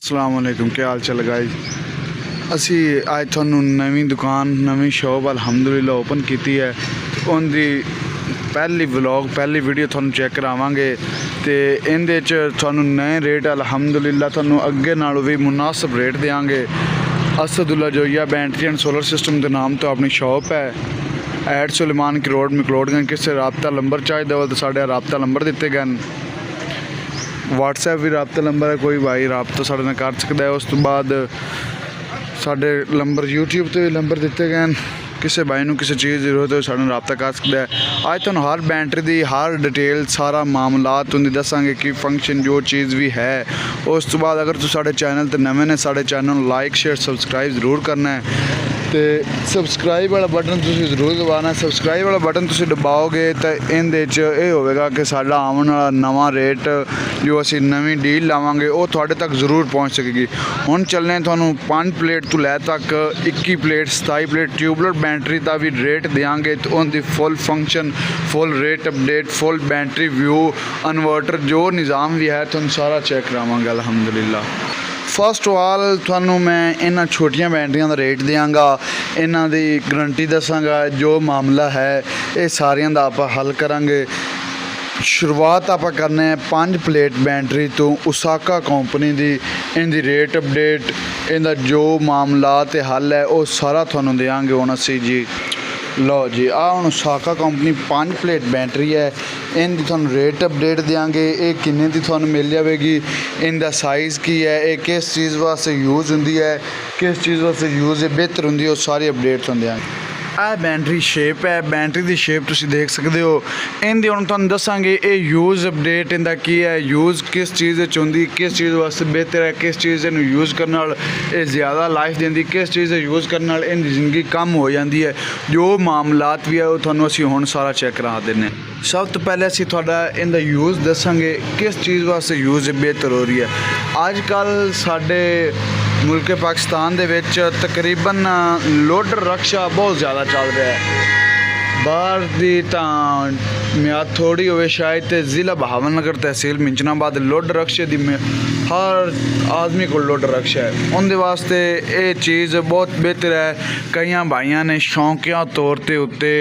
अस्सलाम वालेकुम, क्या हाल चाल गाइस। असी आज थानू नवी दुकान नवी शॉप अलहमदुलिल्लाह ओपन की है। उनकी पहली व्लॉग पहली वीडियो थानू चेक करावांगे तो इहदे थानू नए रेट अलहमदुलिल्लाह थानू अगे नालों भी मुनासिब रेट देंगे। Asadullah Joiya battery and solar system के नाम तो अपनी शॉप है। एड सुलेमान की रोड मकलोडगंज। किसी रबता नंबर चाहिए हो तो साढ़े रबता नंबर दिते गए। व्हाट्सएप भी रबता नंबर है, कोई भाई रबता साढ़े नाल कर सकता है। उस तो बाद साढ़े नंबर यूट्यूब तो भी नंबर दिते गए। किसी भाई नूं किसी चीज़ की जरूरत हो साढ़े नाल रबता कर सकता है। अज तुहानूं हर बैटरी की हर डिटेल सारा मामलात उनकी दसांगे कि फंक्शन जो चीज़ भी है। उस तो बाद अगर तुम साढ़े चैनल तो नवे ने साढ़े चैनल लाइक शेयर सबसक्राइब जरूर करना है। तो सबसक्राइब वाला बटन तुसीं जरूर दबाना। सबसक्राइब वाला बटन तुसीं दबाओगे तो इहदे च एह होवेगा कि साडा आने वाला नवा रेट जो असीं नवीं डील लावांगे वो तुहाडे तक जरूर पहुँच सकेगी। हुण चलने तुहानूं 5 प्लेट तो लै तक 21 प्लेट 27 प्लेट ट्यूबलर बैटरी का भी रेट देंगे। तो उनकी full function full rate update full battery view inverter जो निज़ाम भी है तुहानूं सारा चेक करावांगे अलहमदुलिल्लाह। फस्ट ऑफ ऑल थानू मैं इन्हां छोटियां बैटरियां का रेट देंगा, इन्हां दी गारंटी दसांगा। जो मामला है ये सारियां दा आपां हल करांगे। शुरुआत आप करने 5 प्लेट बैटरी तो उसाका कंपनी की इनकी रेट अपडेट इनका जो मामला ते हल है वो सारा थानू देंगे। हुण असी जी लो जी हुण उसाका कंपनी 5 प्लेट बैटरी है। इनकी थानू रेट अपडेट देंगे। ये किन्ने दी थानू मिल जाएगी, इनका साइज़ की है, ये किस चीज़ वास्ते यूज़ होंदी है, किस चीज़ वास्ते यूज़ बेहतर होंदी है, वो सारी अपडेट थानू देंगे। यह बैटरी शेप है, बैटरी की शेप तुम देख सकते हो। इनकी हम तुहानूं दसांगे ये यूज़ अपडेट इनका की है, यूज़ किस चीज़ होंदी, किस चीज़ वास्ते बेहतर है, किस चीज़ इनू यूज़ करने नाल ये ज़्यादा लाइफ देंदी, किस चीज़ यूज़ करने नाल इनकी जिंदगी कम हो जाती है। जो मामलात भी है वो तुहानूं असीं हुण सारा चेक करा देने। सब तो पहले असीं तुहाडा इनका यूज़ दसांगे किस चीज़ वास्ते यूज़ बेहतर हो रही है। अजकल साडे मुल्क पाकिस्तान दे विच तकरीबन लोडर रक्शा बहुत ज़्यादा चल रहा है। बाहर दी तां म्याद थोड़ी होवे शायद ते ज़िला बहावलनगर तहसील मिंचनाबाद लोडर रक्शे दी हर आदमी को लोडर रक्शा है। उनके वास्ते ये चीज़ बहुत बेहतर है। कई भाइयों ने शौकिया तौर पर उत्ते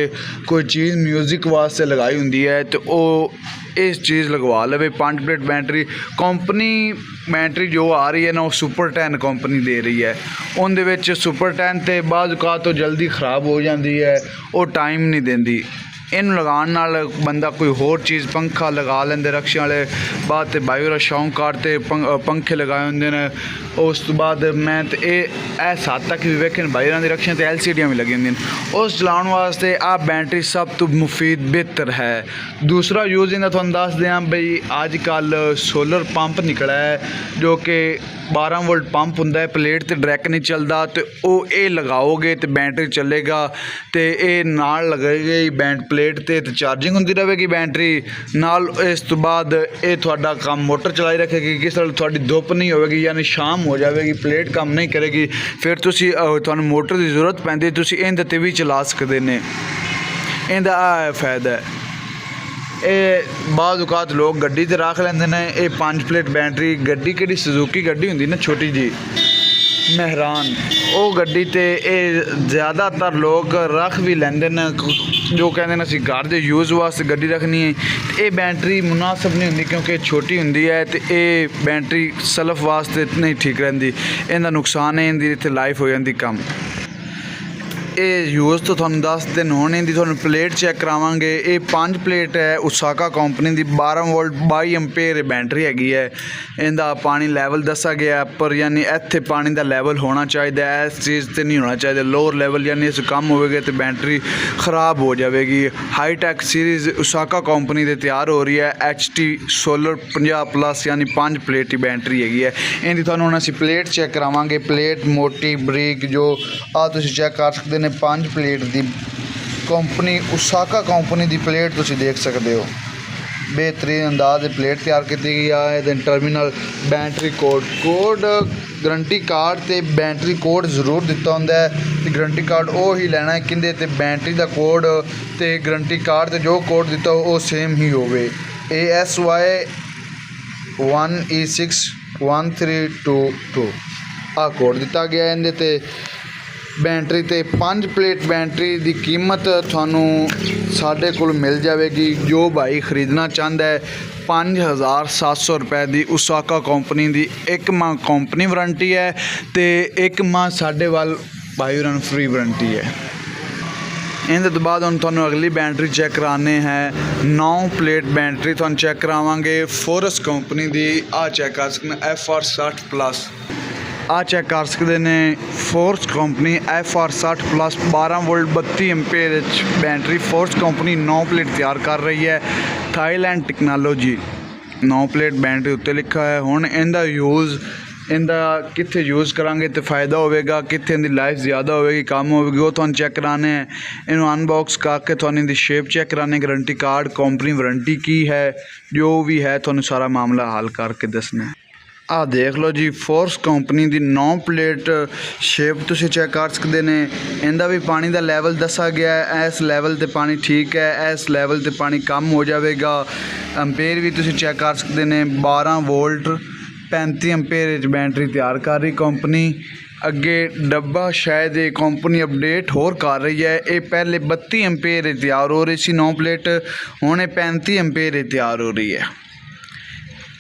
कोई चीज़ म्यूजिक वास्ते लगाई होंदी है तो वो इस चीज़ लगवा ले। 5 प्लेट बैटरी कंपनी बैटरी जो आ रही है ना वो सुपर 10 कंपनी दे रही है। उनदे विच सुपर 10 तो बाज़ औकात तो जल्दी ख़राब हो जाती है, वो टाइम नहीं देंदी। इन लगाने नाल बंदा कोई होर चीज़ पंखा लगा लेंदे रक्शे वाले बाद ते भाई होरा शौक करते पंखे लगाए होंदे ने। उस तो बाद मैं तो ये सात तक भी वेखे भाई होरां दी रक्शियां ते LCD भी लगी होंदियां। उस चलाने वास्ते आ बैटरी सब तो मुफीद बेहतर है। दूसरा यूज़ इनका तुहानूं दस दें भाई अजकल सोलर पंप निकला है जो कि 12 वोल्ट पंप होंदा है, प्लेट ते डायरैक्ट नहीं चलता। तो वो ये लगाओगे तो बैटरी चलेगा तो ये नाल लगेगी प्लेट ते चार्जिंग होंदी रहेगी बैटरी नाल। इस तो बाद ये तुहाडा काम मोटर चलाई रखेगी। किस तरह थोड़ी धुप नहीं होगी यानी शाम हो जाएगी प्लेट काम नहीं करेगी, फिर तुसी तुहानूं मोटर की जरूरत पैंदी तुसी इहदे ते भी चला सकते ने। इहदा आ फायदा है। ये बाज़ औकात लोग गड्डी ते रख लेंदे ने। ये 5 प्लेट बैटरी गड्डी किहड़ी सुजुकी गड्डी होंदी ना छोटी जी मेहरान, वो गड्डी ते ज़्यादातर लोग रख भी लेंदे ने जो कहते हैं असीं घर दे यूज़ वास्ते गड्डी रखनी है। ये बैटरी मुनासिब नहीं होंदी क्योंकि छोटी होंदी है तो ये बैटरी सलफ वास्ते नहीं ठीक रहिंदी। इहदा नुकसान है इहदी इत्थे लाइफ हो जाती कम। ये यूज़ तो तुहानूं 10 दिन होने दी तुहानूं प्लेट चेक करावांगे। ये 5 प्लेट है उसाका कंपनी की 12 वोल्ट 22 एम्पेयर बैटरी हैगी है। इनका पानी लैवल दसा गया पर यानी इत्थे पानी का लैवल होना चाहिए, इस चीज़ से नहीं होना चाहिए। लोअर लैवल यानी इस कम होगा तो बैटरी ख़राब हो जाएगी। हाईटेक सीरीज़ उसाका कंपनी से तैयार हो रही है। HT सोलर 50+ यानी 5 प्लेट की बैटरी हैगी है। इनकी तुहानूं असीं प्लेट चेक करावांगे। प्लेट मोटी बरीक जो तुसीं चेक कर सकते हैं। 5 प्लेट की कंपनी उसाका कंपनी की प्लेट तुसीं देख सकते हो। बेहतरीन अंदाज प्लेट तैयार की गई है। Terminal battery code guarantee card ते बैटरी कोड जरूर दिता होंदा है ते गारंटी कार्ड वो ही लेना है किंदे ते बैटरी का कोड ते गारंटी कार्ड ते जो कोड दिता वो सेम ही होवे। ASY 1E6 1322 ਆ ਕੋਡ ਦਿੱਤਾ ਗਿਆ। ਇਹਦੇ ਤੇ बैटरी ते 5 प्लेट बैटरी की कीमत थानू साढ़े कोल मिल जाएगी। जो भाई खरीदना चाहता है 5700 रुपए की उसाका कंपनी की 1 माह कंपनी वारंटी है तो 1 माह साढ़े वाल भाई उन्होंने फ्री वारंटी है। इहदे तो बाद हम थानू अगली बैटरी चेक कराने हैं 9 प्लेट बैटरी थानू चेक करावांगे फोरस कंपनी की। आ चेक कर सकते FR60+ आ चेक कर सकते हैं force company FR60+ 12 volt 32 ampere battery force company 9 plate तैयार कर रही है। थाईलैंड टेक्नोलॉजी 9 प्लेट बैटरी उत्ते लिखा है। हुण इहदा यूज़ इहदा कित्थे यूज़ करांगे तो फ़ायदा होवेगा, कित्थे इहदी लाइफ ज़्यादा होवेगी कम होवेगी वो तुहानूं चेक कराने हैं। इन्हूं अनबॉक्स करके तुहानूं इहदी शेप चेक कराने, गारंटी कार्ड कंपनी वारंटी की है, जो भी है तुहानूं सारा मामला हल करके दसना है। आ देख लो जी फोर्स कंपनी की 9 प्लेट शेप तुसीं चेक कर सकते हैं। इनका भी पानी का लैवल दसा गया है, इस लैवल ते पानी ठीक है, इस लैवल ते पानी कम हो जाएगा। अंपेयर भी तुसीं चेक कर सकते हैं 12 वोल्ट 35 एम्पेयर बैटरी तैयार कर रही कंपनी। अगे डब्बा शायद ये कंपनी अपडेट होर कर रही है। ये पहले 32 एम्पेयर तैयार हो रही सी 9 प्लेट, हुण 35 एम्पेयर तैयार हो रही है।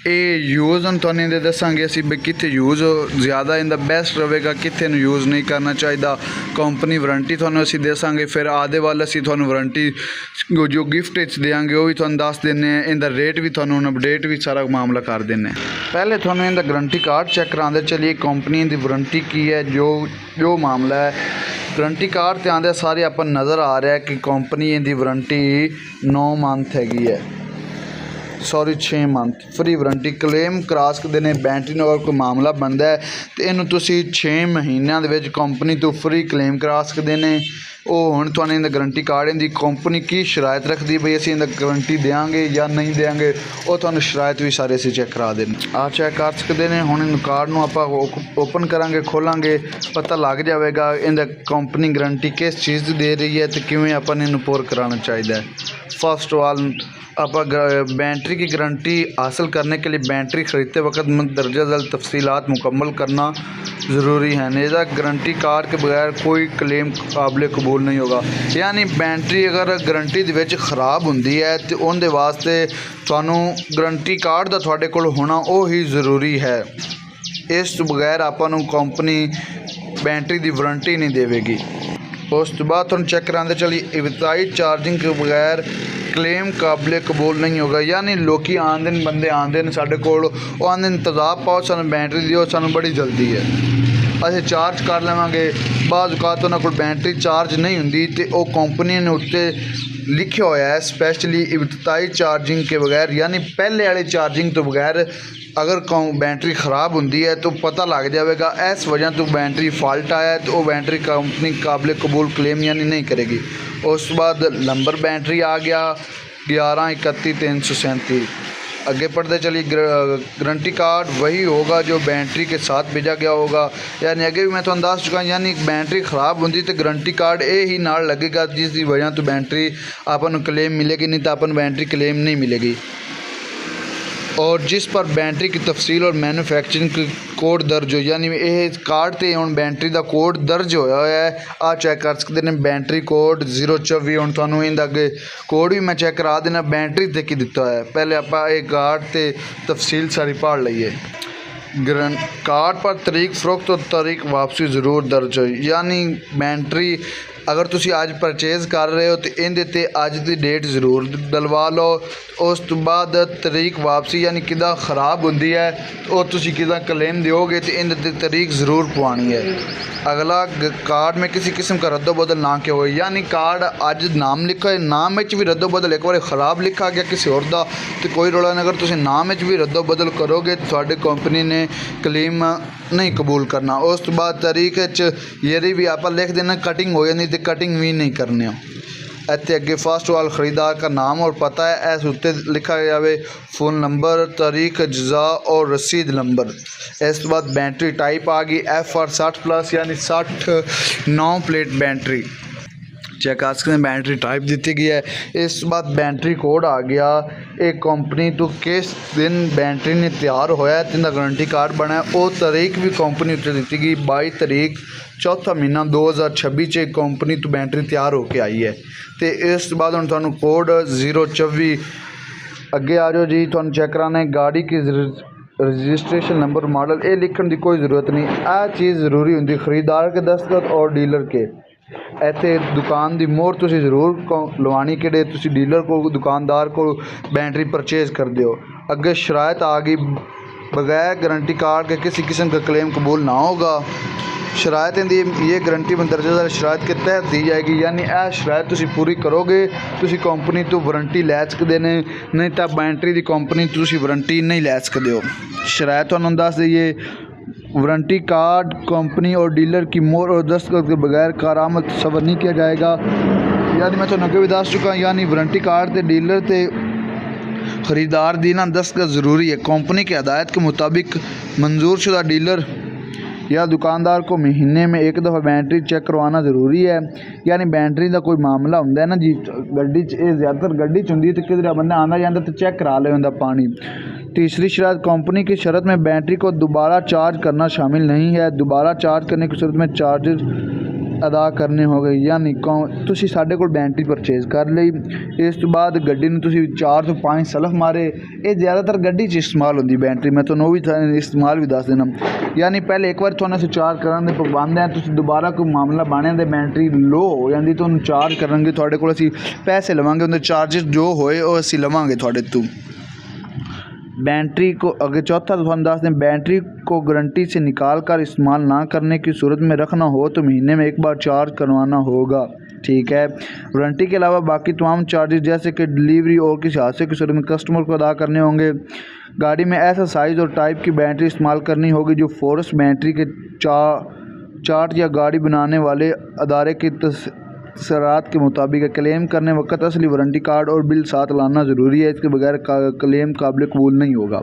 ये यूज़ हम तुहानूं इहदे दसांगे असीं भी कित्थे यूज़ ज़्यादा इहदा बेस्ट रहेगा, कित्थे नूं यूज़ नहीं करना चाहिए। कंपनी वारंटी तुहानूं असीं दसांगे, फिर आदे वाल असीं तुहानूं वारंटी जो गिफ्ट देंगे वो भी तुहानूं दस दिंदे हैं। इहदा रेट भी तुहानूं अपडेट भी सारा मामला कर देने। पहले तुहानूं इहदा गारंटी कार्ड चेक करांदे चलिए कंपनी की वारंटी की है, जो मामला है। गारंटी कार्ड ते आंदे सारे आपां नज़र आ रहा है कि कंपनी इहदी वारंटी 9 मंथ हैगी है, sorry 6 month free warranty claim करा सकते हैं। बैटरी में अगर कोई मामला बनता है तो इनू तुसी 6 महीनों के कंपनी तो फ्री क्लेम करा सकते हैं। वो हुण तुहानूं इहदा गारंटी कार्ड इहदी कंपनी की शरायत रखती है, बई असीं इहदा गारंटी देंगे या नहीं देंगे, वो तुहानूं शरायत भी सारे असीं चेक करा देने। आ चेक कर सकते हैं। हुण इन कार्ड नूं आपां ओपन करांगे, खोलांगे, पता लग जाएगा इहदा कंपनी गारंटी किस चीज़ की दे रही है तो किवें आपां इहनूं पूरा कराना चाहिए। फर्स्ट ऑफ ऑल आप बैटरी की गारंटी हासिल करने के लिए बैटरी ख़रीदते वक्त मंदरजा झैल तफसीलात मुकम्मल करना ज़रूरी है। नेज़ा गारंटी कार्ड के बगैर कोई क्लेम काबिल कबूल नहीं होगा। यानी बैटरी अगर गारंटी दे विच ख़राब होंदी है तो उनके वास्ते तुहानूं गारंटी कार्ड दा तुहाडे कोल होना वो ही ज़रूरी है। इस तो बगैर आपां नूं कंपनी बैटरी की वारंटी नहीं देवेगी। उस तो बाद तुहानूं चेक करांदे चलिए इब्तदाई चार्जिंग के बगैर क्लेम काबिल कबूल नहीं होगा। यानी लोग आंदे बंदे आंदे ने साडे कोल, वो आंदे तजाब पाओ सानूं बैटरी दिओ, सानूं बड़ी जल्दी है, असीं चार्ज कर लवांगे। बाज़ औकात उन्हां कोल बैटरी चार्ज नहीं हुंदी ते वो कंपनी ने उत्ते लिखा होया है स्पैशली इब्तदाई चार्जिंग के बगैर, यानी पहले वाली चार्जिंग तो बगैर अगर बैटरी ख़राब होंदी है तो पता लग जाएगा इस वजह तो बैटरी फॉल्ट आया है, तो वो बैटरी कंपनी काबिल कबूल क्लेम यानी नहीं करेगी। उस बाद नंबर बैटरी आ गया 1131 आगे पढ़ते चलिए। गारंटी कार्ड वही होगा जो बैटरी के साथ भेजा गया होगा। यानी आगे भी मैं तो अंदाज़ चुका, यानी बैटरी ख़राब होती तो गारंटी कार्ड ये ही नाल लगेगा, जिसकी वजह तो बैटरी आपन क्लेम मिलेगी, नहीं तो अपन बैटरी क्लेम नहीं मिलेगी। और जिस पर बैटरी की तफसील और मैन्युफैक्चरिंग कोड दर्ज हो, यानी ये कार्ड ते हुण बैटरी का कोड दर्ज होया है। आ चेक कर सकते हैं बैटरी कोड 024। हुण तुहानूं इहदा अगे कोड भी मैं चेक करा देना बैटरी ते की दिता है। पहले आपां ये कार्ड ते तफसील सारी पढ़ लईए। कार्ड पर तरीक फ़रोख्त और तरीक वापसी ज़रूर दर्ज हो, यानी बैटरी अगर तुसी आज परचेज़ कर रहे हो तो इहदे ते अज की डेट ज़रूर डलवा लो। उस तो बाद तरीक वापसी यानी किदा ख़राब होंदी है तो तुसी किदा क्लेम दोगे तो इहदे ते तरीक ज़रूर पवानी है। अगला कार्ड में किसी किस्म का रद्दो बदल ना किया हो, यानी कार्ड अज नाम लिखा है, नाम में भी रद्दो बदल एक बार ख़राब लिखा गया किसी और दा तो कोई रौला नहीं। अगर तुसी नाम में भी रद्दो बदल करोगे तो तुहाडी कंपनी ने क्लेम नहीं कबूल करना। उस तो बाद तरीक यदि भी आप लिख देना कटिंग हो जाती तो कटिंग भी नहीं करनी। इतने अगे फर्स्ट वाल ख़रीदार का नाम और पता है, इस उत्ते लिखा जाए फ़ोन नंबर, तारीख अज्जा और रसीद नंबर। इस बाद बैटरी टाइप आ गई FR60+ यानी 60 9 प्लेट बैटरी। चेक कर सकते हैं बैटरी टाइप दी गई है। इस बाद बैटरी कोड आ गया, एक कंपनी तो किस दिन बैटरी ने तैयार होया जिंदा गारंटी कार्ड बना है वो तारीख भी कंपनी उत्ते दी गई 22 तारीख चौथा महीना 2026 च कंपनी तो बैटरी तैयार होकर आई है। तो इस बाद हम तुहानू कोड 024 अगे आ जाओ जी। तुहानू चेक कराना है गाड़ी की रजिस्ट्रेशन नंबर मॉडल ये लिखने की कोई ज़रूरत नहीं, यह चीज़ ज़रूरी होंगी खरीदार के दस्तखत और डीलर के। इत्थे दुकान की मोहर तुसीं जरूर लवानी कि तुसीं डीलर को दुकानदार को बैटरी परचेज़ कर दो। अगे शरायत आ गई बगैर गारंटी कार्ड के किसी किस्म का क्लेम कबूल ना होगा। शरायत ये गारंटी में दर्जा शरायत के तहत दी जाएगी, यानी यह शरायत तुसीं पूरी करोगे तुसीं कंपनी तो वारंटी लै सकते हैं, नहीं तो बैटरी की कंपनी तुसीं वारंटी नहीं लै सकते हो। शरायत तुहानूं दस दईए वारंटी कार्ड कंपनी और डीलर की मोहर और दस्तखत के बगैर कारामद तस्वर नहीं किया जाएगा। यानी मैं तुहानूं अगे भी दस चुका, यानी वारंटी कार्ड ते डीलर ते खरीदार दी ना दस्तखत ज़रूरी है। कंपनी की हदायत के मुताबिक मंजूर शुदा डीलर या दुकानदार को महीने में एक दफ़ा बैटरी चेक करवाना ज़रूरी है। यानी बैटरी का कोई मामला होंदा है ना जी गड्डी ज़्यादातर गड्डी च होंदी, तो किधर बंदा आंदा जांदा तो चेक करा ले होंदा पानी। तीसरी शर्त कंपनी की शर्त में बैटरी को दोबारा चार्ज करना शामिल नहीं है। दोबारा चार्ज करने की सूरत में चार्जेस अदा करने होंगे। यानी तुसीं साडे कोल बैटरी परचेज़ कर ली, इस तो बाद गड्डी नूं तुसीं 4 तो 5 सलफ मारे, ये ज़्यादातर गड्डी च इस्तेमाल होंदी बैटरी। मैं तुहानूं भी इस्तेमाल भी दस देना। यानी पहले एक बार तुहानूं असीं चार्ज करन दे पाबंद है, तुसीं दोबारा कोई मामला बने ते बैटरी लो हो जाती तो उन्हें चार्ज करांगे तुहाडे कोल असीं पैसे लवांगे, उनके चार्जेस जो होए वो असीं लवांगे तुहाडे तो। बैटरी को अगर चौथा तो हम दस दें बैटरी को गारंटी से निकाल कर इस्तेमाल ना करने की सूरत में रखना हो तो महीने में एक बार चार्ज करवाना होगा। ठीक है। वारंटी के अलावा बाकी तमाम चार्जेस जैसे कि डिलीवरी और किसी हादसे की सूरत में कस्टमर को अदा करने होंगे। गाड़ी में ऐसा साइज़ और टाइप की बैटरी इस्तेमाल करनी होगी जो फोर्स बैटरी के चार्ट या गाड़ी बनाने वाले अदारे की शरात के मुताबिक है। क्लेम करने वक्त असली वारंटी कार्ड और बिल साथ लाना ज़रूरी है, इसके बगैर क्लेम काबिल कबूल नहीं होगा।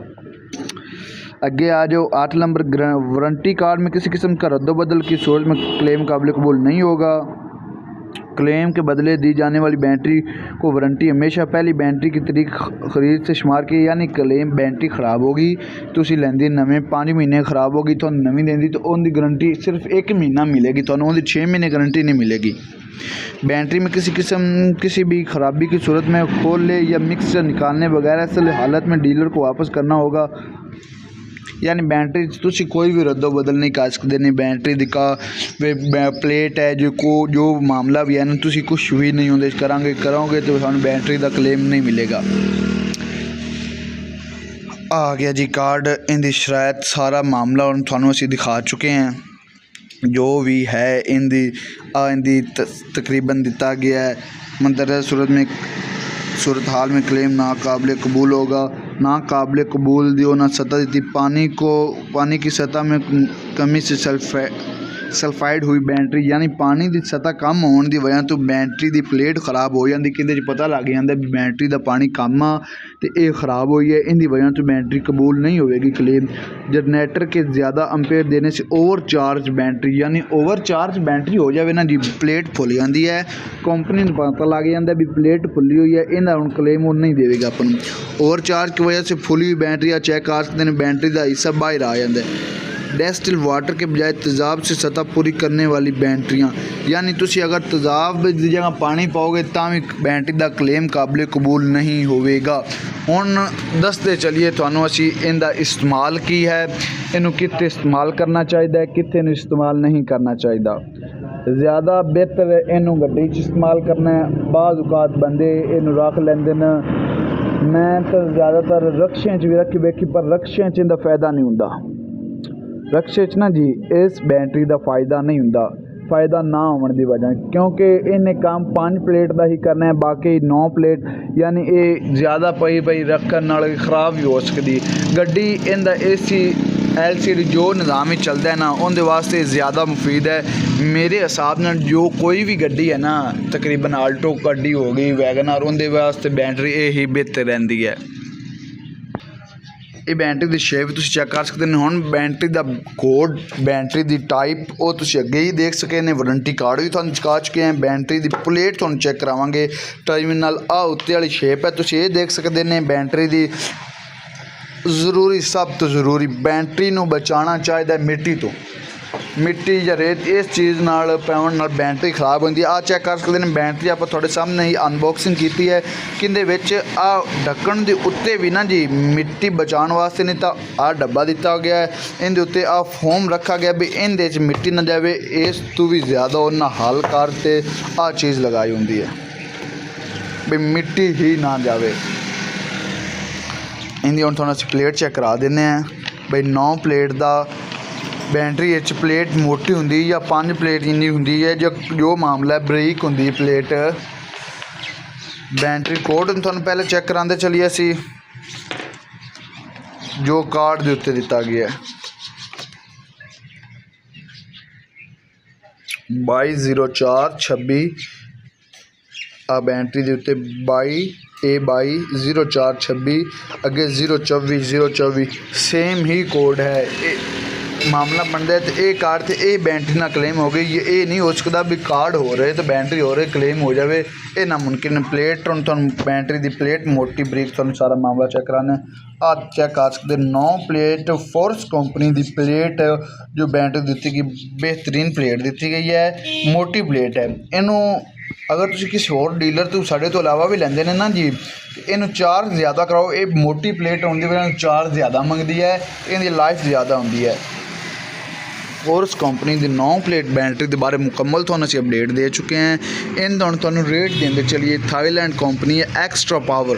अगे आ जाओ 8 नंबर वारंटी कार्ड में किसी किस्म का रद्दोबदल की सूरत में क्लेम काबिल कबूल नहीं होगा। क्लेम के बदले दी जाने वाली बैटरी को वारंटी हमेशा पहली बैटरी की तारीख खरीद से शुमार की। यानी क्लेम बैटरी ख़राब होगी तुसी लैंदी नवें 5 महीने ख़राब होगी तो नवीं देंदी तो उनकी गारंटी सिर्फ 1 महीना मिलेगी, तो उनकी 6 महीने गारंटी नहीं मिलेगी। बैटरी में किसी भी खराबी की सूरत में खोलने या मिक्सर निकालने वगैरह असल हालत में डीलर को वापस करना होगा। यानी बैटरी तुसी कोई भी रद्दो बदल नहीं कर सकते, नहीं बैटरी दिखा प्लेट है जो मामला भी है ना तुसी कुछ भी नहीं होंगे करोगे तो सानू बैटरी का क्लेम नहीं मिलेगा। आ गया जी कार्ड, इनकी शरायत सारा मामला और थानू असी दिखा चुके हैं जो भी है इनकी तकरीबन दिता गया है। मंदरजा सूरत हाल में क्लेम नाकाबिल कबूल होगा। नाकाबिल कबूल दियो ना सतह दी पानी की सतह में कमी से सल्फाइड हुई बैटरी, यानी पानी की सतह कम होने की वजह तो बैटरी की प्लेट खराब हो जाती, कि पता लग जाता भी बैटरी का पानी कम आ तो ये खराब हुई है, इनकी वजह तो बैटरी कबूल नहीं होगी क्लेम। जनरेटर के ज़्यादा अंपेयर देने से ओवर चार्ज बैटरी, यानी ओवर चार्ज बैटरी हो जाए ना जी प्लेट फुल जाती है, कंपनी को पता लग जाता भी प्लेट फुली हुई है, इन्हें हम क्लेम नहीं देगा अपन। ओवर चार्ज की वजह से फुली हुई बैटरी चेक कर सकते हैं, बैटरी का हिस्सा बाहर आ जाता है। डेस्टिल वाटर के बजाय तेज़ाब से सतह पूरी करने वाली बैटरियाँ, यानी तुसी अगर तेज़ाब की जगह पानी पाओगे तो भी बैटरी का क्लेम काबिल कबूल नहीं होगा। हुण दसते चलिए थानू असी इनका इस्तेमाल की है, इनू कित्थे इस्तेमाल करना चाहिए, कित्थे नू इस्तेमाल नहीं करना चाहिए। ज़्यादा बेहतर इनू गड्डी च इस्तेमाल करना है, बाज़ औकात बंदे इनू रख लेंदे न। मैं तो ज़्यादातर रक्शे च भी रखी वेखी, पर रक्शे च इनका फायदा नहीं हुंदा। रक्शे च ना जी इस बैटरी का फ़ायदा नहीं हुंदा, फ़ायदा ना होने की वजह, क्योंकि इन्हें काम 5 प्लेट का ही करना है, बाकी 9 प्लेट, यानी ये ज़्यादा पई रखने नाल खराब भी हो सकती। गड्डी इनका AC LCD जो निज़ाम ही चलता है ना उनके वास्ते ज़्यादा मुफीद है मेरे हिसाब नाल। जो कोई भी गड्डी है ना तकरीबन आल्टो गड्डी हो गई वैगन आर, उनके वास्ते बैटरी ये ही बेहतर रहती है। ਇਹ ਬੈਟਰੀ ਦੀ ਸ਼ੇਪ ਤੁਸੀਂ ਚੈੱਕ ਕਰ ਸਕਦੇ ਨੇ। ਹੁਣ ਬੈਟਰੀ ਦਾ ਕੋਡ, ਬੈਟਰੀ ਦੀ ਟਾਈਪ ਉਹ ਤੁਸੀਂ ਅੱਗੇ ਹੀ ਦੇਖ ਸਕੇ ਨੇ। ਵਾਰੰਟੀ ਕਾਰਡ ਵੀ ਤੁਹਾਨੂੰ ਚੁਕਾ ਚੁੱਕੇ ਹਾਂ। ਬੈਟਰੀ ਦੀ ਪਲੇਟ ਤੁਹਾਨੂੰ ਚੈੱਕ ਕਰਾਵਾਂਗੇ। ਟਰਮੀਨਲ ਆ ਉੱਤੇ ਵਾਲੀ ਸ਼ੇਪ ਹੈ, ਤੁਸੀਂ ਇਹ ਦੇਖ ਸਕਦੇ ਨੇ। ਬੈਟਰੀ ਦੀ ਜ਼ਰੂਰੀ, ਸਭ ਤੋਂ ਜ਼ਰੂਰੀ, ਬੈਟਰੀ ਨੂੰ ਬਚਾਉਣਾ ਚਾਹੀਦਾ ਮਿੱਟੀ ਤੋਂ। ਮਿੱਟੀ ਜਾਂ ਰੇਤ ਇਸ ਚੀਜ਼ ਨਾਲ ਪੈਣ ਨਾਲ ਬੈਟਰੀ ਖਰਾਬ ਹੁੰਦੀ ਹੈ। ਆ ਚੈੱਕ ਕਰ ਸਕਦੇ ਨੇ ਬੈਟਰੀ ਆਪਾਂ ਤੁਹਾਡੇ ਸਾਹਮਣੇ ਹੀ ਅਨਬਾਕਸਿੰਗ ਕੀਤੀ ਹੈ। ਕਿੰਦੇ ਵਿੱਚ ਆ ਢੱਕਣ ਦੇ ਉੱਤੇ ਵੀ ਨਾ ਜੀ ਮਿੱਟੀ ਬਚਾਉਣ ਵਾਸਤੇ ਨਹੀਂ ਤਾਂ ਆ ਡੱਬਾ ਦਿੱਤਾ ਗਿਆ ਹੈ। ਇਹਦੇ ਉੱਤੇ ਆ ਫੋਮ ਰੱਖਾ ਗਿਆ ਵੀ ਇਹਦੇ 'ਚ ਮਿੱਟੀ ਨਾ ਜਾਵੇ। ਇਸ ਤੋਂ ਵੀ ਜ਼ਿਆਦਾ ਉਹਨਾਂ ਹੱਲ ਕਰ ਤੇ ਆ ਚੀਜ਼ ਲਗਾਈ ਹੁੰਦੀ ਹੈ ਵੀ ਮਿੱਟੀ ਹੀ ਨਾ ਜਾਵੇ। ਇਹਦੀ ਹੁਣ ਤੁਹਾਨੂੰ ਅਸੀਂ ਪਲੇਟ ਚੈੱਕ ਕਰਾ ਦਿੰਦੇ ਹਾਂ ਬਈ 9 ਪਲੇਟ ਦਾ। ਬੈਟਰੀ ਵਿੱਚ ਪਲੇਟ ਮੋਟੀ ਹੁੰਦੀ ਜਾਂ 5 ਪਲੇਟ ਜਿੰਨੀ ਹੁੰਦੀ ਹੈ। ਜੋ ਮਾਮਲਾ ਬਰੀਕ ਹੁੰਦੀ ਪਲੇਟ। ਬੈਟਰੀ ਕੋਡ ਤੁਹਾਨੂੰ ਪਹਿਲੇ ਚੈੱਕ ਕਰਾਉਂਦੇ ਚਲੀਏ ਅਸੀਂ, ਜੋ ਕਾਰਡ ਦੇ ਉੱਤੇ ਦਿੱਤਾ ਗਿਆ 220426। ਆ ਬੈਟਰੀ ਦੇ ਉੱਤੇ 22A220426 ਅੱਗੇ 024 ਸੇਮ ਹੀ ਕੋਡ ਹੈ। ਇਹ ਮਾਮਲਾ ਬਣਦਾ ਹੈ। ਤੇ ਇਹ ਕਾਰਡ ਤੇ ਇਹ ਬੈਟਰੀ ਨਾਲ ਕਲੇਮ ਹੋ ਗਈ। ਇਹ ਨਹੀਂ ਹੋ ਸਕਦਾ ਵੀ ਕਾਰਡ ਹੋ ਰਹੇ ਤੇ ਬੈਟਰੀ ਹੋ ਰਹੇ ਕਲੇਮ ਹੋ ਜਾਵੇ, ਇਹ ਨਾਮੁਮਕਿਨ। ਪਲੇਟ ਹੁਣ ਤੁਹਾਨੂੰ ਬੈਟਰੀ ਦੀ ਪਲੇਟ ਮੋਟੀ ਬਰੀਕ ਤੁਹਾਨੂੰ ਸਾਰਾ ਮਾਮਲਾ ਚੈੱਕ ਕਰਾਉਣਾ। ਆ ਚੈੱਕ ਕਰ ਸਕਦੇ 9 ਪਲੇਟ ਫੋਰਸ ਕੰਪਨੀ ਦੀ ਪਲੇਟ ਜੋ ਬੈਟਰੀ ਦਿੱਤੀ ਗਈ, ਬਿਹਤਰੀਨ ਪਲੇਟ ਦਿੱਤੀ ਗਈ ਹੈ, ਮੋਟੀ ਪਲੇਟ ਹੈ। ਇਹਨੂੰ ਅਗਰ ਤੁਸੀਂ ਕਿਸੇ ਹੋਰ ਡੀਲਰ ਤੋਂ ਸਾਡੇ ਤੋਂ ਇਲਾਵਾ ਵੀ ਲੈਂਦੇ ਨੇ ਨਾ ਜੀ, ਇਹਨੂੰ ਚਾਰਜ ਜ਼ਿਆਦਾ ਕਰਾਓ। ਇਹ ਮੋਟੀ ਪਲੇਟ ਹੋਣ ਦੀ ਵਜ੍ਹਾ ਨਾਲ ਚਾਰਜ ਜ਼ਿਆਦਾ ਮੰਗਦੀ ਹੈ, ਇਹਦੀ ਲਾਈਫ ਜ਼ਿਆਦਾ ਹੁੰਦੀ ਹੈ। ਫੋਰਸ ਕੰਪਨੀ ਦੀ 9 ਪਲੇਟ ਬੈਟਰੀ ਦੇ ਬਾਰੇ ਮੁਕੰਮਲ ਤੁਹਾਨੂੰ ਅਸੀਂ ਅਪਡੇਟ ਦੇ ਚੁੱਕੇ ਹਾਂ। ਇਹਦਾ ਹੁਣ ਤੁਹਾਨੂੰ ਰੇਟ ਦਿੰਦੇ ਚਲੀਏ। ਥਾਈਲੈਂਡ ਕੰਪਨੀ ਹੈ ਐਕਸਟਰਾ ਪਾਵਰ।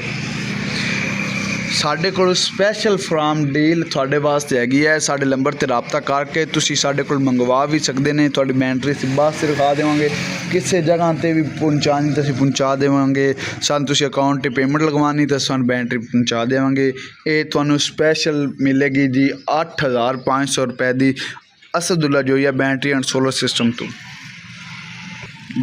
ਸਾਡੇ ਕੋਲ ਸਪੈਸ਼ਲ ਫਰਾਮ ਡੀਲ ਤੁਹਾਡੇ ਵਾਸਤੇ ਹੈਗੀ ਹੈ। ਸਾਡੇ ਨੰਬਰ 'ਤੇ ਰਾਬਤਾ ਕਰਕੇ ਤੁਸੀਂ ਸਾਡੇ ਕੋਲ ਮੰਗਵਾ ਵੀ ਸਕਦੇ ਨੇ। ਤੁਹਾਡੀ ਬੈਟਰੀ ਅਸੀਂ ਬੱਸ 'ਤੇ ਰਖਾ ਦੇਵਾਂਗੇ, ਕਿਸੇ ਜਗ੍ਹਾ 'ਤੇ ਵੀ ਪਹੁੰਚਾਉਣੀ ਤਾਂ ਅਸੀਂ ਪਹੁੰਚਾ ਦੇਵਾਂਗੇ। ਸਾਨੂੰ ਤੁਸੀਂ ਅਕਾਊਂਟ 'ਤੇ ਪੇਮੈਂਟ ਲਗਵਾਉਣੀ ਤਾਂ ਸਾਨੂੰ ਬੈਟਰੀ ਪਹੁੰਚਾ ਦੇਵਾਂਗੇ। ਇਹ ਤੁਹਾਨੂੰ ਸਪੈਸ਼ਲ ਮਿਲੇਗੀ ਜੀ 8500 ਰੁਪਏ ਦੀ ਅਸਦੁੱਲਾ Joiya battery and solar system ਤੋਂ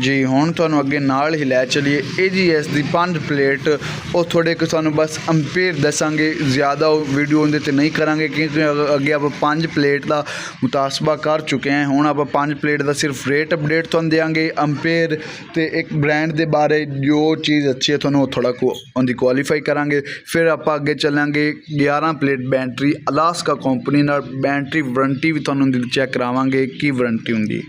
ਜੀ। ਹੁਣ ਤੁਹਾਨੂੰ ਅੱਗੇ ਨਾਲ ਹੀ ਲੈ ਚਲੀਏ AGS ਦੀ 5 ਪਲੇਟ। ਉਹ ਥੋੜ੍ਹੇ ਕੁ ਤੁਹਾਨੂੰ ਬਸ ਅੰਪੇਅਰ ਦੱਸਾਂਗੇ, ਜ਼ਿਆਦਾ ਉਹ ਵੀਡੀਓ ਉਹਦੇ 'ਤੇ ਨਹੀਂ ਕਰਾਂਗੇ ਕਿਉਂਕਿ ਅੱਗੇ ਆਪਾਂ 5 ਪਲੇਟ ਦਾ ਮੁਤਾਸਬਾ ਕਰ ਚੁੱਕੇ ਹਾਂ। ਹੁਣ ਆਪਾਂ 5 ਪਲੇਟ ਦਾ ਸਿਰਫ ਰੇਟ ਅਪਡੇਟ ਤੁਹਾਨੂੰ ਦੇਵਾਂਗੇ, ਅੰਪੇਅਰ ਅਤੇ ਇੱਕ ਬ੍ਰਾਂਡ ਦੇ ਬਾਰੇ ਜੋ ਚੀਜ਼ ਅੱਛੀ ਹੈ ਤੁਹਾਨੂੰ ਉਹ ਥੋੜ੍ਹਾ ਉਹਦੀ ਕੁਆਲੀਫਾਈ ਕਰਾਂਗੇ। ਫਿਰ ਆਪਾਂ ਅੱਗੇ ਚੱਲਾਂਗੇ 11 ਪਲੇਟ ਬੈਟਰੀ ਅਲਾਸਕਾ ਕੰਪਨੀ ਨਾਲ। ਬੈਟਰੀ ਵਾਰੰਟੀ ਵੀ ਤੁਹਾਨੂੰ ਉਹਦੀ ਚੈੱਕ ਕਰਾਵਾਂਗੇ ਕੀ ਵਾਰੰਟੀ ਹੁੰਦੀ।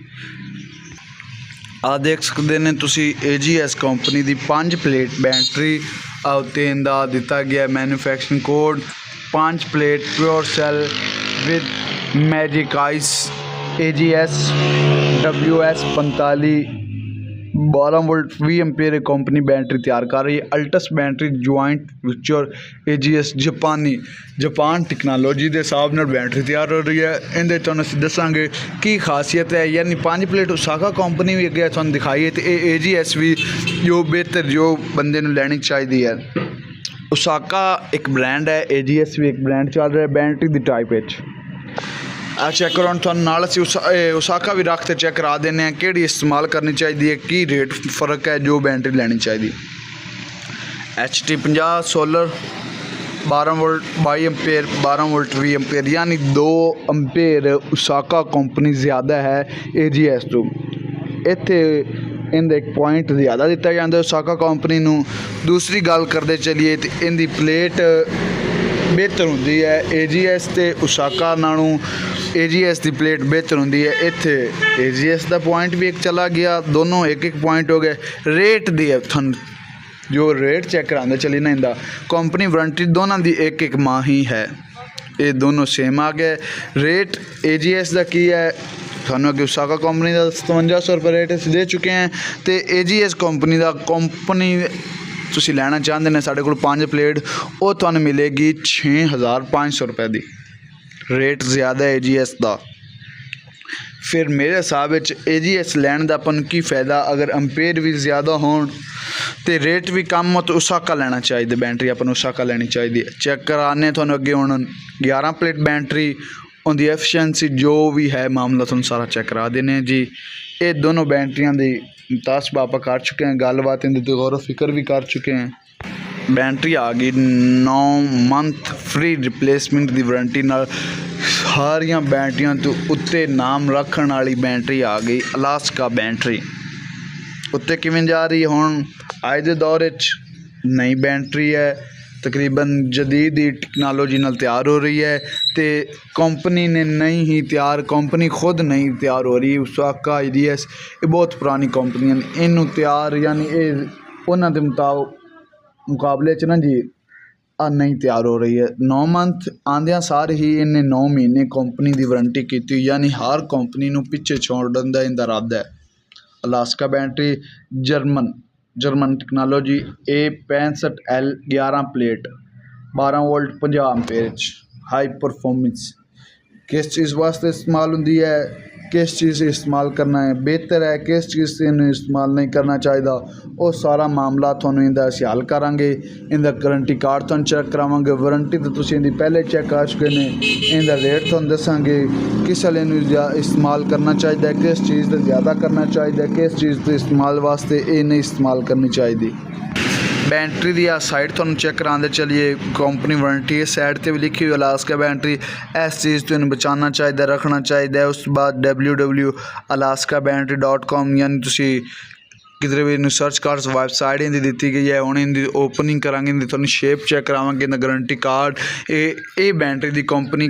ਆ ਦੇਖ ਸਕਦੇ ਨੇ ਤੁਸੀਂ AGS ਕੰਪਨੀ ਦੀ 5 ਪਲੇਟ ਬੈਟਰੀ। ਉੱਤੇ ਇਹਦਾ ਦਿੱਤਾ ਗਿਆ manufacturing code 5 plate pure cell with magic ice AGS WS 45 12 volt 20 ampere company battery ਤਿਆਰ ਕਰ ਰਹੀ ਹੈ। ਅਲਟਸ ਬੈਟਰੀ ਜੁਆਇੰਟ ਵਿਚਰ AGS ਜਾਪਾਨ ਟੈਕਨੋਲੋਜੀ ਦੇ ਹਿਸਾਬ ਨਾਲ ਬੈਟਰੀ ਤਿਆਰ ਹੋ ਰਹੀ ਹੈ। ਇਹਦੇ ਤੁਹਾਨੂੰ ਅਸੀਂ ਦੱਸਾਂਗੇ ਕੀ ਖਾਸੀਅਤ ਹੈ। ਯਾਨੀ 5 ਪਲੇਟ ਉਸਾਕਾ ਕੰਪਨੀ ਵੀ ਅੱਗੇ ਤੁਹਾਨੂੰ ਦਿਖਾਈ ਹੈ, ਅਤੇ ਇਹ AGS ਵੀ ਜੋ ਬਿਹਤਰ ਜੋ ਬੰਦੇ ਨੂੰ ਲੈਣੀ ਚਾਹੀਦੀ ਹੈ। ਉਸਾਕਾ ਇੱਕ ਬ੍ਰਾਂਡ ਹੈ, AGS ਵੀ ਇੱਕ ਬ੍ਰਾਂਡ ਚੱਲ ਰਿਹਾ ਬੈਟਰੀ ਦੀ ਟਾਈਪ ਵਿੱਚ। ਆ ਚੈੱਕ ਕਰੋ। ਹੁਣ ਤੁਹਾਨੂੰ ਨਾਲ ਅਸੀਂ ਉਸਾਕਾ ਵੀ ਰੱਖ ਕੇ ਚੈੱਕ ਕਰਾ ਦਿੰਦੇ ਹਾਂ ਕਿਹੜੀ ਇਸਤੇਮਾਲ ਕਰਨੀ ਚਾਹੀਦੀ ਹੈ, ਕੀ ਰੇਟ ਫ਼ਰਕ ਹੈ, ਜੋ ਬੈਟਰੀ ਲੈਣੀ ਚਾਹੀਦੀ। HT 50 solar 12 volt 22 ampere 12 volt 20 ampere ਯਾਨੀ 2 ਐਂਪੀਅਰ ਉਸਾਕਾ ਕੰਪਨੀ ਜ਼ਿਆਦਾ ਹੈ AGS ਤੋਂ। ਇੱਥੇ ਇਹਦਾ ਇੱਕ ਪੁਆਇੰਟ ਜ਼ਿਆਦਾ ਦਿੱਤਾ ਜਾਂਦਾ ਉਸਾਕਾ ਕੰਪਨੀ ਨੂੰ। ਦੂਸਰੀ ਗੱਲ ਕਰਦੇ ਚਲੀਏ ਤਾਂ ਇਹਦੀ ਪਲੇਟ ਬਿਹਤਰ ਹੁੰਦੀ ਹੈ AGS ਅਤੇ ਉਸਾਕਾ ਨਾਲੋਂ। AGS ਦੀ ਪਲੇਟ ਬਿਹਤਰ ਹੁੰਦੀ ਹੈ। ਇੱਥੇ AGS ਦਾ ਪੁਆਇੰਟ ਵੀ ਇੱਕ ਚਲਾ ਗਿਆ, ਦੋਨੋਂ ਇੱਕ ਪੁਆਇੰਟ ਹੋ ਗਏ। ਰੇਟ ਦੀ ਤੁਹਾਨੂੰ ਜੋ ਰੇਟ ਚੈੱਕ ਕਰਾਉਂਦੇ ਚਲੀ ਨਾ, ਇਹਦਾ ਕੰਪਨੀ ਵਾਰੰਟੀ ਦੋਨਾਂ ਦੀ ਇੱਕ ਮਾਹ ਹੀ ਹੈ। ਇਹ ਦੋਨੋਂ ਸੇਮ ਆ ਗਏ। ਰੇਟ AGS ਦਾ ਕੀ ਹੈ ਤੁਹਾਨੂੰ ਅੱਗੇ ਉਸਾਕਾ ਕੰਪਨੀ ਦਾ 5700 ਰੁਪਏ ਰੇਟ ਅਸੀਂ ਦੇ ਚੁੱਕੇ ਹਾਂ, ਅਤੇ AGS ਕੰਪਨੀ ਦਾ ਤੁਸੀਂ ਲੈਣਾ ਚਾਹੁੰਦੇ ਨੇ ਸਾਡੇ ਕੋਲ 5 ਪਲੇਟ, ਉਹ ਤੁਹਾਨੂੰ ਮਿਲੇਗੀ 6500 ਰੁਪਏ ਦੀ। ਰੇਟ ਜ਼ਿਆਦਾ ਹੈ AGS ਦਾ। ਫਿਰ ਮੇਰੇ ਹਿਸਾਬ ਵਿੱਚ AGS ਲੈਣ ਦਾ ਆਪਾਂ ਨੂੰ ਕੀ ਫਾਇਦਾ, ਅਗਰ ਅੰਪੇਅਰ ਵੀ ਜ਼ਿਆਦਾ ਹੋਣ ਅਤੇ ਰੇਟ ਵੀ ਕਮ ਹੋ ਤਾਂ ਉਸਾਕਾ ਲੈਣਾ ਚਾਹੀਦਾ। ਬੈਟਰੀ ਆਪਾਂ ਨੂੰ ਉਸਾਕਾ ਲੈਣੀ ਚਾਹੀਦੀ ਹੈ। ਚੈੱਕ ਕਰਾਉਂਦੇ ਤੁਹਾਨੂੰ ਅੱਗੇ ਹੁਣ 11 ਪਲੇਟ ਬੈਟਰੀ, ਉਹਦੀ ਐਫੀਸ਼ੀਐਂਸੀ ਜੋ ਵੀ ਹੈ ਮਾਮਲਾ ਤੁਹਾਨੂੰ ਸਾਰਾ ਚੈੱਕ ਕਰਾ ਦਿੰਦੇ ਜੀ। ਇਹ ਦੋਨੋਂ ਬੈਟਰੀਆਂ ਦੀ ਮੁਤਾਸਬਾ ਆਪਾਂ ਕਰ ਚੁੱਕੇ ਹਾਂ, ਗੱਲਬਾਤ ਇਹਦੇ 'ਤੇ ਗੌਰ ਫਿਕਰ ਵੀ ਕਰ ਚੁੱਕੇ ਹਾਂ। ਬੈਟਰੀ ਆ ਗਈ 9 ਮੰਥ ਫ੍ਰੀ ਰਿਪਲੇਸਮੈਂਟ ਦੀ ਵਾਰੰਟੀ ਨਾਲ। ਸਾਰੀਆਂ ਬੈਟਰੀਆਂ ਤੋਂ ਉੱਤੇ ਨਾਮ ਰੱਖਣ ਵਾਲੀ ਬੈਟਰੀ ਆ ਗਈ ਅਲਾਸਕਾ ਬੈਟਰੀ। ਉੱਤੇ ਕਿਵੇਂ ਜਾ ਰਹੀ ਹੈ ਹੁਣ ਅੱਜ ਦੇ ਦੌਰ ਵਿੱਚ ਨਈ ਬੈਟਰੀ ਹੈ, ਤਕਰੀਬਨ ਜਦੀਦ ਦੀ ਟੈਕਨੋਲੋਜੀ ਨਾਲ ਤਿਆਰ ਹੋ ਰਹੀ ਹੈ ਤੇ ਕੰਪਨੀ ਨੇ ਨਹੀਂ ਹੀ ਤਿਆਰ, ਕੰਪਨੀ ਖੁਦ ਨਹੀਂ ਤਿਆਰ ਹੋ ਰਹੀ। ਉਸਾਕਾ IDS ਇਹ ਬਹੁਤ ਪੁਰਾਣੀ ਕੰਪਨੀਆਂ ਨੇ, ਇਹਨੂੰ ਤਿਆਰ ਯਾਨੀ ਇਹ ਉਹਨਾਂ ਦੇ ਮੁਕਾਬਲੇ 'ਚ ਨਾ ਜੀ ਆ ਨਹੀਂ ਤਿਆਰ ਹੋ ਰਹੀ ਹੈ। 9 ਮੰਥ ਆਉਂਦਿਆਂ ਸਾਰ ਹੀ ਇਹਨੇ 9 ਮਹੀਨੇ ਕੰਪਨੀ ਦੀ ਵਾਰੰਟੀ ਕੀਤੀ, ਯਾਨੀ ਹਰ ਕੰਪਨੀ ਨੂੰ ਪਿੱਛੇ ਛੋੜਨ ਦਾ ਇਹਦਾ ਇਰਾਦਾ ਹੈ। Alaska battery German technology A65L 11 plate 12 volt 50 ampere 'ਚ ਹਾਈ ਪਰਫੋਰਮੈਂਸ। किस चीज़ वास्ते इस्तेमाल होंदी है, किस चीज़ इस्तेमाल करना है बेहतर है, किस चीज़ से इन्हें इस्तेमाल नहीं करना चाहिए, वो सारा मामला थोनों इंदा असीं हल करांगे। इंदा गारंटी कार्ड तुहानूं चेक करावांगे, वारंटी तो तुसीं इंदी पहले चेक कर चुके ने। इंदा रेट तुहानूं दसांगे, किस वाले नूं इस्तेमाल करना चाहिए, किस चीज़ ते ज़्यादा करना चाहिए, किस चीज़ ते इस्तेमाल वास्ते ये नहीं इस्तेमाल करनी चाहिए। बैटरी की आ साइड तुहानूं चेक कराते चलिए, कंपनी वारंटी साइड पर भी लिखी हुई अलास्का बैटरी। इस चीज़ तो इन्हें बचाना चाहिए, रखना चाहिए। उस बाद www.alaskabattery.com यानी तुसी किधर भी इन्हें सर्च कर वैबसाइट इनकी दी गई है। हुण इनकी ओपनिंग करांगे, इनकी तुहानूं शेप चेक करावांगे, इनका गारंटी कार्ड ये बैटरी की कंपनी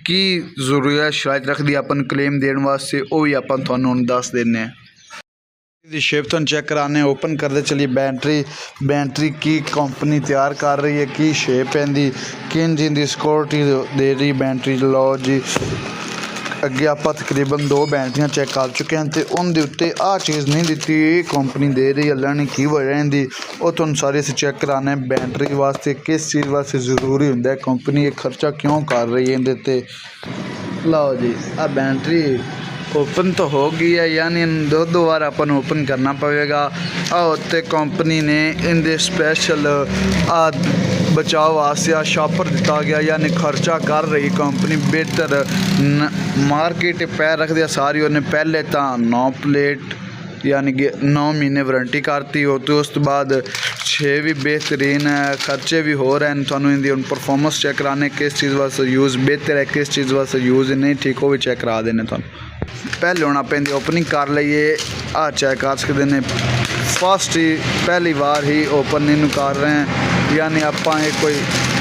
की जरूरत शराइत रखती है अपन क्लेम देने वास्ते, वो भी अपन तुहानूं दस देने। दी शेप तो चेक कराने, ओपन करते चलिए बैटरी की कंपनी तैयार कर रही है, की शेप है इनकी, किन जिंदी सिक्योरिटी दे रही बैटरी। लो जी अगे आप तकरीबन 2 बैटरियां चेक कर चुके हैं तो उनके उत्ते आ चीज़ नहीं दी कंपनी दे रही है। लर्निंग की वजह इनकी वो तुहानूं सारे असीं चेक कराने बैटरी वास्ते किस चीज़ वास्ते जरूरी होंदा है, कंपनी ये खर्चा क्यों कर रही है इहदे ते। लो जी आ बैटरी ओपन तो हो गई है, यानी दो बार अपन ओपन करना पड़ेगा। उत्ते कंपनी ने इनके स्पेशल बचाव वास्ते शॉपर दिता गया, यानी खर्चा कर रही कंपनी बेहतर मार्केट पैर रखदे सारी। उन्हें पहले तो 9 प्लेट यानी कि 9 महीने वारंटी करती हो, तो उस बाद 6 भी बेहतरीन है, खर्चे भी हो रहे हैं। थोनों इनकी परफॉर्मेंस चेक कराने, किस चीज़ वास्ते यूज़ बेहतर है, किस चीज़ वास्ते यूज़ नहीं ठीक, वो भी चेक करा देने थानू। पहले हूँ आप इनकी ओपनिंग कर लीए, आ चेक कर सकते हैं। फर्स्ट ही पहली बार ही ओपन इन कर रहे हैं, यानी आप कोई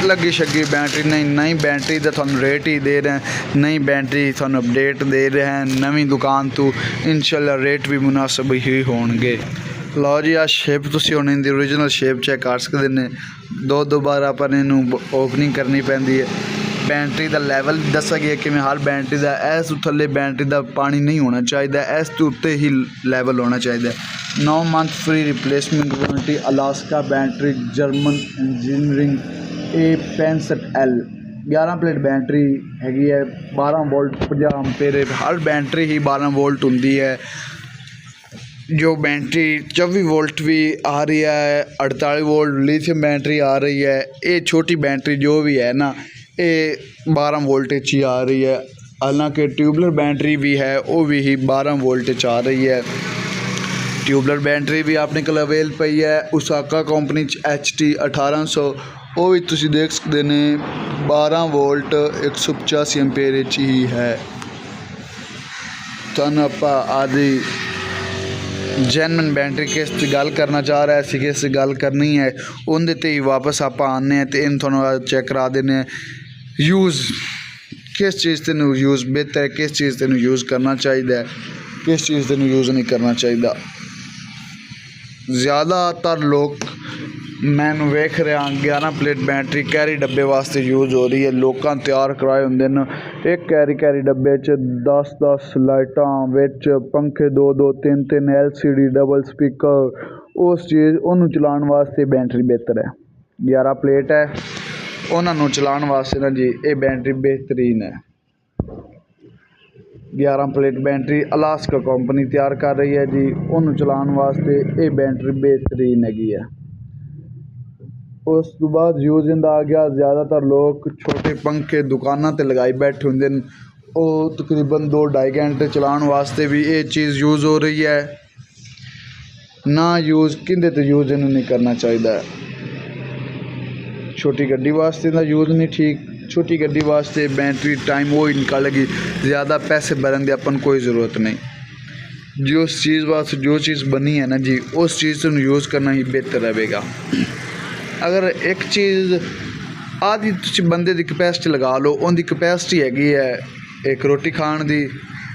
लगी शगी बैटरी नहीं, नई बैटरी का थोड़ा रेट ही दे रहे हैं, नई बैटरी थोड़ा अपडेट दे रहे हैं नवी दुकान तो इंशाल्लाह रेट भी मुनासिब ही होंगे। लो जी आ शेप तुसीं हुण इनकी ओरिजिनल शेप चेक कर सकते हैं। दो बार अपन इनू ओपनिंग करनी पैंदी है। बैटरी का लैवल दसा गया कि हर बैटरी का इस थले बैटरी का पानी नहीं होना चाहिए, इस तो उत्ते ही लैवल होना चाहिए। 9 month free replacement warranty Alaska battery German engineering A65L 11 plate battery हैगी है, 12 वोल्ट 50 एम्पीयर। हर बैटरी ही 12 वोल्ट होंदी है। जो बैटरी 24 वोल्ट भी आ रही है, 48 वोल्ट लिथियम बैटरी आ रही है। ये छोटी बैटरी जो भी है ना ये 12 वोल्टेज ही आ रही है, हालांकि ट्यूबलर बैटरी भी है वो भी ही 12 वोल्टेज आ रही है। ट्यूबलर बैटरी भी अपने को अवेल पई है उसाका कंपनी HT 1800, वो भी तुसीं देख सकते ने 12 वोल्ट 185 एम्पीयर ही है। तुहानूं आपां आदि जैनवन बैटरी किस गल करना चाह रहा है, असीं किस गल करनी है उनदे ते ही वापस आप आने तो इन थोड़ा चेक करा देने यूज़ किस चीज़ तेन यूज़ बेहतर है, किस चीज़ तेन यूज़ करना चाहिए, किस चीज़ तेन यूज़ नहीं करना चाहिए। ज़्यादातर लोग मैं वेख रहा 11 प्लेट बैटरी कैरी डब्बे वास्ते यूज़ हो रही है। लोगों तैयार कराए होंगे न, एक कैरी डब्बे 10 लाइटां विच पंखे 2 3 LCD डबल स्पीकर, उस चीज़ उन्होंने चलाने वास्ते बैटरी बेहतर है। 11 प्लेट है उन्होंने चलाने वास्ते ना जी ये बैटरी बेहतरीन है। 11 प्लेट बैटरी अलास्का कंपनी तैयार कर रही है जी, उन्होंने चलाने वास्ते ये बैटरी बेहतरीन हैगी है। उस तो बाद यूज़ इंदा आ गया, ज़्यादातर लोग छोटे पंखे दुकानों ते लगाई बैठे होंगे, वो तकरीबन 2-2.5 घंटे चलाने वास्ते भी ये चीज़ यूज़ हो रही है। ना यूज़ किंदे ते यूज़ इन्हें नहीं करना चाहिए। छोटी गड्डी वास्ते दा यूज़ नहीं ठीक। छोटी गड्डी वास्ते बैटरी टाइम वो ही निकालेगी, ज़्यादा पैसे भरन की अपन कोई ज़रूरत नहीं। जो चीज़ वास्ते जो चीज़ बनी है ना जी, उस चीज़ को यूज़ करना ही बेहतर रहेगा। अगर एक चीज़ आदि तुसी बंदे की कैपेसिटी लगा लो, उनकी कैपेसिटी हैगी है एक रोटी खाण दी,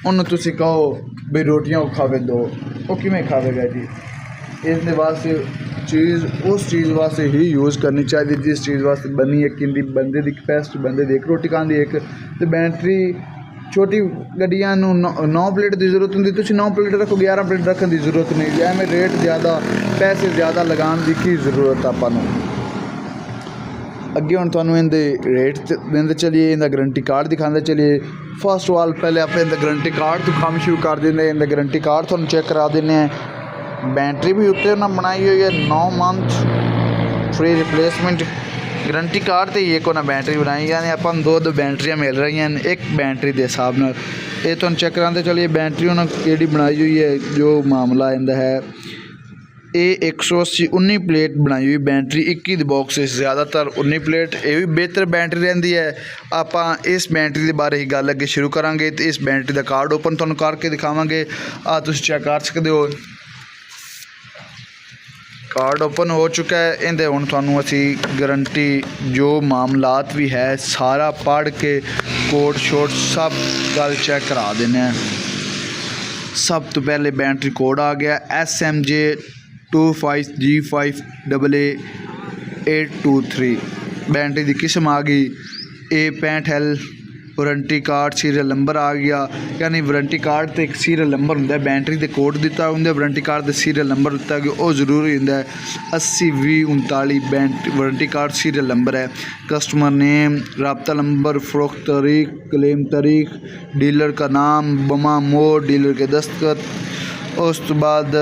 उन्होंने तुसी कहो भी रोटियां वो खावे दो, वो किवें खावेगा जी। इस वास्ते चीज़ उस चीज़ वास्ते ही यूज़ करनी चाहिए जिस चीज़ वास्ते बनी है। कि बंदे की कैपेसिटी बंदे दी एक रोटी खाण दी, एक ते बैटरी छोटी गड्डियां 9 प्लेट की जरूरत होंगी, तुसी 9 प्लेट रखो, 11 प्लेट रखने की जरूरत नहीं। एवं रेट ज़्यादा पैसे ज़्यादा लगाने की ज़रूरत आपां। अगे हम तुहानूं इहदे रेट देंदे चलिए, इहदा गारंटी कार्ड दिखाते चलिए। फर्स्ट ऑफ ऑल पहले आप इहदा गारंटी कार्ड तो काम शुरू कर देंगे। इहदा गारंटी कार्ड तुहानूं चेक करा देने। बैटरी भी उत्ते उन्हें बनाई हुई है 9 month free replacement guarantee card तो एक उन्हें बैटरी बनाई, यानी अपन दो बैटरियाँ मिल रही हैं एक बैटरी के हिसाब नाल। ये तुहानूं चेक कराते चलिए बैटरी उन्हें केड़ी बनाई हुई है। जो मामला इहदा है ये 180 19 प्लेट बनाई हुई बैटरी 21 बॉक्स ज़्यादातर 19 प्लेट, ये भी बेहतर बैटरी रही है। आप इस बैटरी के बारे ही गल अगे शुरू करांगे। तो इस बैटरी का कार्ड ओपन तुहानूं करके दिखावांगे। तुसीं चेक कर सकते हो, कार्ड ओपन हो चुका है। इहदे हुण तुहानूं असीं गारंटी जो मामलात भी है सारा पढ़ के कोड शोड सब गल चेक करा देने। सब तो पहले बैटरी कोड आ गया SMJ 25G5AA823। बैटरी की किस्म आ गई A65L। Warranty card serial number आ गया, यानी वारंटी कार्ड तो एक सीरियल नंबर होंगे, बैटरी के कोड दिता होंगे, वारंटी कार्ड का सीरियल नंबर दिता गया वो जरूरी होंगे। 802039 वारंटी कार्ड सीरियल नंबर है। कस्टमर नेम, रब्ता नंबर, फ़रोख्त तारीख, क्लेम तारीख, डीलर का नाम, बमा मोड, डीलर के दस्तखत। उस तो बाद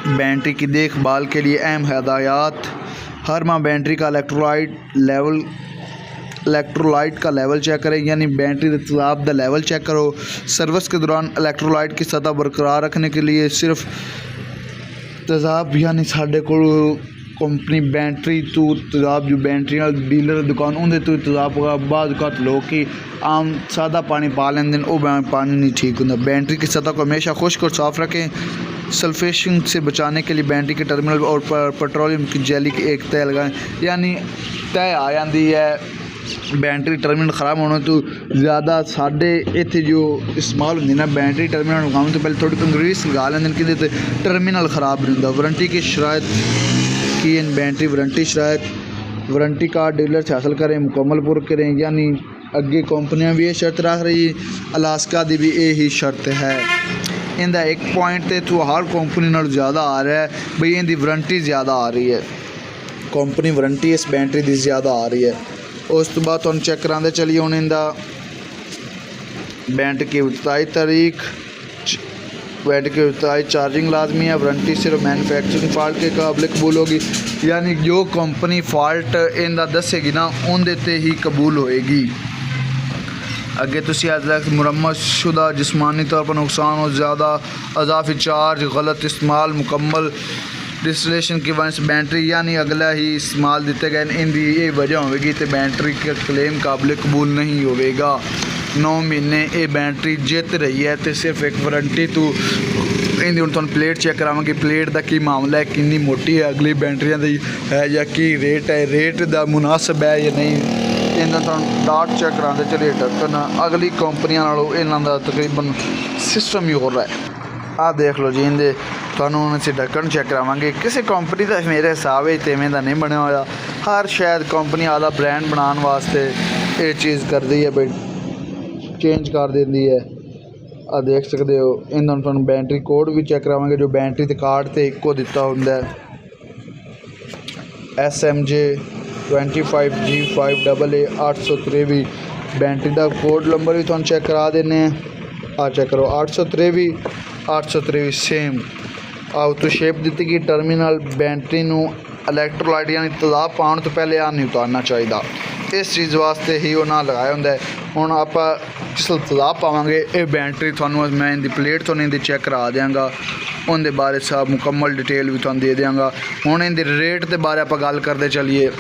बैटरी की देखभाल के लिए अहम हदायत। हर माह बैटरी का इलेक्ट्रोलाइट का लेवल चेक करें, यानी बैटरी के तेज़ाब का लेवल चेक करो। सर्विस के दौरान इलेक्ट्रोलाइट की सतह बरकरार रखने के लिए सिर्फ तेज़ाब, यानी साढ़े को कंपनी बैटरी तो तेज़ाब जो बैटरी डीलर दुकान उन्हें तो तेज़ाब होगा। बाद घट लोग कि आम सादा पानी पा लेंगे, वो पानी नहीं ठीक होता। बैटरी की सतह को हमेशा खुश्क और साफ़ रखें। सल्फेशन से बचाने के लिए बैटरी के टर्मिनल और पेट्रोलियम की जेली की एक तय लगाएं, यानी तय आ जाती है। बैटरी टर्मिनल ख़राब होने तो ज़्यादा साढ़े इतने जो इस्तेमाल होंगे ना, बैटरी टर्मिनल लगाने तो पहले थोड़ी ग्रीस लगा लेंगे कि टर्मिनल ख़राब नहीं होता। वारंटी की शराइत की इन बैटरी वारंटी शराइत, वारंटी कार्ड डीलर से हासिल करें, मुकम्मल पूरा करें, यानी अगे कंपनियां भी ये शर्त रख रही, अलास्का की भी यही शर्त है। इनका एक पॉइंट तो हर कंपनी नाल ज़्यादा आ रहा है बई इनकी वारंटी ज़्यादा आ रही है, कंपनी वारंटी इस बैटरी की ज़्यादा आ रही है। उस तो बाद तुहानूं चेक कराते चलिए हुण इनका बैटरी की इब्तदाई तारीख, बैटरी की इब्तदाई चार्जिंग लाजमी है। वारंटी सिर्फ मैनुफैक्चरिंग फॉल्ट के काबिल कबूल होगी, यानी जो कंपनी फॉल्ट इनका दसेगी ना उनके ते ही कबूल होएगी। अगे तुसी मुरम्मत शुदा जिस्मानी तौर पर नुकसान और ज़्यादा अजाफी चार्ज, गलत इस्तेमाल, मुकम्मल डिस्टिलेशन की वजह से बैटरी यानी अगला ही इस्तेमाल दिते गए इनकी ये वजह होगी तो बैटरी का क्लेम काबिल कबूल नहीं होगा। 9 महीने ये बैटरी जित रही है तो सिर्फ एक वारंटी तो इनकी हम तुम प्लेट चेक करावांगे, प्लेट का की मामला है, कितनी मोटी है अगली बैटरियां दी है या की रेट है, रेट का मुनासिब है या नहीं। इन्हों तुम डाट चेक कराते चलिए ढक्कन अगली कंपनियों नालों इन्हों का तकरीबन सिस्टम ही हो रहा है। आ देख लो जी इनके तुहानूं असीं ढक्कन चेक करावांगे, किसी कंपनी का मेरे हिसाब से इवें दा नहीं बनया होया। हर शायद कंपनी आदा ब्रांड बनाने वास्ते ये चीज़ करती है भाई चेंज कर देती है। आ देख सकते हो इन्हों तुहानूं बैटरी कोड भी चेक करावांगे जो बैटरी ते कार्ड ते इक्को दिता हुंदा है। SMJ 25G5AA823 बैटरी का कोड नंबर भी तुहानूं चेक करा देने। आ चेक करो 823 सेम आउट शेप दी गई। टर्मिनल बैटरी नूं इलैक्ट्रोलाइट यानी तेज़ाब पाने तो पहले आ नहीं उतारना चाहिए, इस चीज़ वास्ते ही उन्हें लगाया होंगे। हुण आप जिस तेज़ाब पावांगे ये बैटरी तुहानूं मैं इनकी प्लेट तो नहीं चेक करा देंगा, उनके बारे सब मुकम्मल डिटेल भी तुहानूं दे देंगा। हुण इनके रेट के बारे आप गल करते चलिए।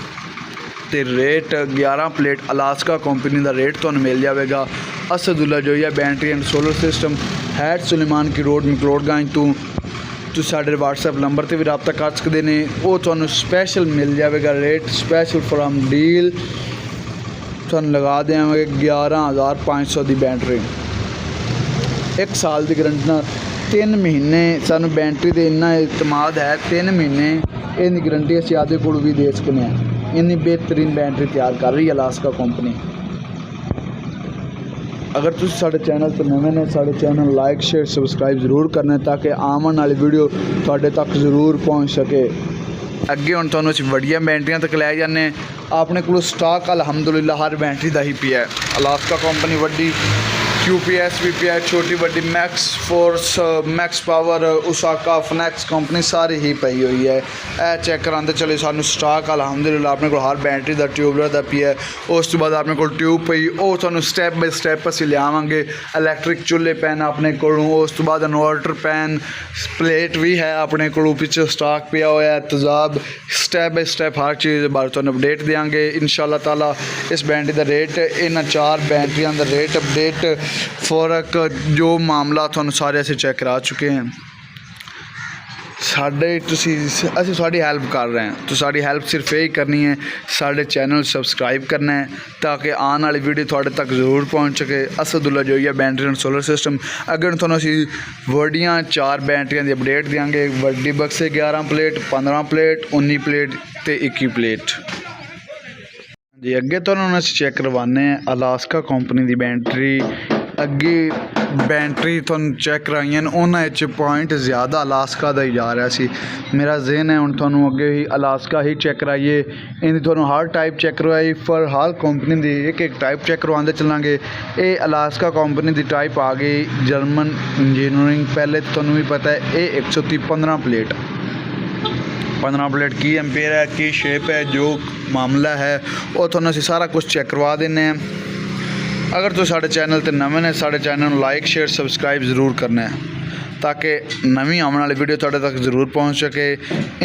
ਤੇ ਰੇਟ 11 ਪਲੇਟ ਅਲਾਸਕਾ ਕੰਪਨੀ ਦਾ ਰੇਟ ਤੁਹਾਨੂੰ ਮਿਲ ਜਾਵੇਗਾ। Asadullah Joiya battery and solar system, head Sulemanki road McLeodganj ਤੋਂ। ਤੁਸੀਂ ਸਾਡੇ WhatsApp ਨੰਬਰ 'ਤੇ ਵੀ ਰਾਬਤਾ ਕਰ ਸਕਦੇ ਨੇ। ਉਹ ਤੁਹਾਨੂੰ ਸਪੈਸ਼ਲ ਮਿਲ ਜਾਵੇਗਾ ਰੇਟ, ਸਪੈਸ਼ਲ ਫਰਮ ਡੀਲ ਤੁਹਾਨੂੰ ਲਗਾ ਦੇਵਾਂਗੇ 11,500 ਦੀ ਬੈਟਰੀ, 1 ਸਾਲ ਦੀ ਗਰੰਟੀ ਨਾਲ। 3 ਮਹੀਨੇ ਸਾਨੂੰ ਬੈਟਰੀ ਦੇ ਇੰਨਾ ਇਤਮਾਦ ਹੈ, 3 ਮਹੀਨੇ ਇਹਦੀ ਗਰੰਟੀ ਅਸੀਂ ਆਪਦੇ ਕੋਲ ਵੀ ਦੇ ਸਕਦੇ ਹਾਂ। ਇੰਨੀ ਬਿਹਤਰੀਨ ਬੈਟਰੀ ਤਿਆਰ ਕਰ ਰਹੀ ਹੈ ਅਲਾਸਕਾ ਕੰਪਨੀ। ਅਗਰ ਤੁਸੀਂ ਸਾਡੇ ਚੈਨਲ 'ਤੇ ਨਵੇਂ ਨੇ, ਸਾਡੇ ਚੈਨਲ ਲਾਈਕ ਸ਼ੇਅਰ ਸਬਸਕ੍ਰਾਈਬ ਜ਼ਰੂਰ ਕਰਨਾ ਤਾਂ ਕਿ ਆਉਣ ਵਾਲੀ ਵੀਡੀਓ ਤੁਹਾਡੇ ਤੱਕ ਜ਼ਰੂਰ ਪਹੁੰਚ ਸਕੇ। ਅੱਗੇ ਹੁਣ ਤੁਹਾਨੂੰ ਅਸੀਂ ਵੱਡੀਆਂ ਬੈਟਰੀਆਂ ਤੱਕ ਲੈ ਜਾਂਦੇ। ਆਪਣੇ ਕੋਲ ਸਟਾਕ ਅਲਹਮਦੁਲਿਲਾ ਹਰ ਬੈਟਰੀ ਦਾ ਹੀ ਪਿਆ। ਅਲਾਸਕਾ ਕੰਪਨੀ ਵੱਡੀ QPS ਵੀ ਪਿਆ, ਛੋਟੀ ਵੱਡੀ max force, max power, Osaka, ਫਨੈਕਸ ਕੰਪਨੀ ਸਾਰੀ ਹੀ ਪਈ ਹੋਈ ਹੈ। ਇਹ ਚੈੱਕ ਕਰਾਉਂਦੇ ਚਲੇ ਸਾਨੂੰ ਸਟਾਕ ਅਲਹਮਦੁਲਿਲਾ ਆਪਣੇ ਕੋਲ ਹਰ ਬੈਟਰੀ ਦਾ ਟਿਊਬਲਰ ਦਾ ਪਿਆ। ਉਸ ਤੋਂ ਬਾਅਦ ਆਪਣੇ ਕੋਲ ਟਿਊਬ ਪਈ, ਉਹ ਤੁਹਾਨੂੰ ਸਟੈਪ ਬਾਈ ਸਟੈਪ ਅਸੀਂ ਲਿਆਵਾਂਗੇ। ਇਲੈਕਟ੍ਰਿਕ ਚੁੱਲ੍ਹੇ ਪੈਨ ਆਪਣੇ ਕੋਲੋਂ, ਉਸ ਤੋਂ ਬਾਅਦ ਇਨਵਰਟਰ ਪੈਨ, ਪਲੇਟ ਵੀ ਹੈ ਆਪਣੇ ਕੋਲੋਂ, ਪਿੱਛੇ ਸਟਾਕ ਪਿਆ ਹੋਇਆ, ਤੇਜ਼ਾਬ, ਸਟੈਪ ਬਾਈ ਸਟੈਪ ਹਰ ਚੀਜ਼ ਬਾਰੇ ਤੁਹਾਨੂੰ ਅਪਡੇਟ ਦੇਵਾਂਗੇ ਇਨਸ਼ਾਅੱਲਾ ਤਾਲਾ। ਇਸ ਬੈਟਰੀ ਦਾ ਰੇਟ, ਇਹਨਾਂ 4 ਬੈਟਰੀਆਂ ਦਾ ਰੇਟ ਅਪਡੇਟ फ़र्क जो मामला ਤੁਹਾਨੂੰ ਸਾਰੇ ਅਸੀਂ ਚੈੱਕ ਕਰਾ ਚੁੱਕੇ ਹਾਂ। ਅਸੀਂ ਸਾਡੀ ਹੈਲਪ ਕਰ ਰਹੇ ਹਾਂ, तो ਸਾਡੀ ਹੈਲਪ ਸਿਰਫ ਇਹ ਕਰਨੀ ਹੈ, ਸਾਡੇ ਚੈਨਲ ਸਬਸਕ੍ਰਾਈਬ ਕਰਨਾ ਹੈ ਤਾਂ ਕਿ ਆਉਣ ਵਾਲੀ ਵੀਡੀਓ ਤੁਹਾਡੇ ਤੱਕ ਜ਼ਰੂਰ ਪਹੁੰਚ ਸਕੇ। ਅਸਦੁੱਲਾ Joiya battery and solar system. ਅੱਗੇ ਤੁਹਾਨੂੰ ਅਸੀਂ ਵੱਡੀਆਂ 4 ਬੈਟਰੀਆਂ ਦੀ ਅਪਡੇਟ ਦਿਆਂਗੇ। ਵੱਡੀ ਬਕਸੇ 11 ਪਲੇਟ, 15 ਪਲੇਟ, 19 ਪਲੇਟ ਤੇ 21 ਪਲੇਟ ਜੀ। ਅੱਗੇ ਤੁਹਾਨੂੰ ਅਸੀਂ ਚੈੱਕ ਕਰਵਾਉਂਦੇ ਹਾਂ ਅਲਾਸਕਾ ਕੰਪਨੀ ਦੀ ਬੈਟਰੀ। ਅੱਗੇ ਬੈਟਰੀ ਤੁਹਾਨੂੰ ਚੈੱਕ ਕਰਾਈਆਂ ਉਹਨਾਂ ਵਿੱਚ ਪੁਆਇੰਟ ਜ਼ਿਆਦਾ ਅਲਾਸਕਾ ਦਾ ਹੀ ਜਾ ਰਿਹਾ ਸੀ। ਮੇਰਾ ਜ਼ਿਹਨ ਹੈ ਹੁਣ ਤੁਹਾਨੂੰ ਅੱਗੇ ਹੀ ਅਲਾਸਕਾ ਹੀ ਚੈੱਕ ਕਰਾਈਏ। ਇਹਦੀ ਤੁਹਾਨੂੰ ਹਰ ਟਾਈਪ ਚੈੱਕ ਕਰਵਾਈ, ਪਰ ਹਰ ਕੰਪਨੀ ਦੀ ਇੱਕ ਟਾਈਪ ਚੈੱਕ ਕਰਵਾਉਂਦੇ ਚੱਲਾਂਗੇ। ਇਹ ਅਲਾਸਕਾ ਕੰਪਨੀ ਦੀ ਟਾਈਪ ਆ ਗਈ ਜਰਮਨ ਇੰਜੀਨੀਅਰਿੰਗ। ਪਹਿਲੇ ਤੁਹਾਨੂੰ ਵੀ ਪਤਾ ਹੈ ਇਹ 130 15 ਪਲੇਟ, 15 ਪਲੇਟ ਕੀ ਐਂਪੀਅਰ ਹੈ, ਕੀ ਸ਼ੇਪ ਹੈ, ਜੋ ਮਾਮਲਾ ਹੈ ਉਹ ਤੁਹਾਨੂੰ ਅਸੀਂ ਸਾਰਾ ਕੁਝ ਚੈੱਕ ਕਰਵਾ ਦਿੰਦੇ ਹਾਂ। अगर तो साढ़े चैनल ते नवे ने, साढ़े चैनल लाइक शेयर सब्सक्राइब ज़रूर करना है ताकि नवी आने वाली वीडियो तुहाडे तक जरूर पहुँच सके।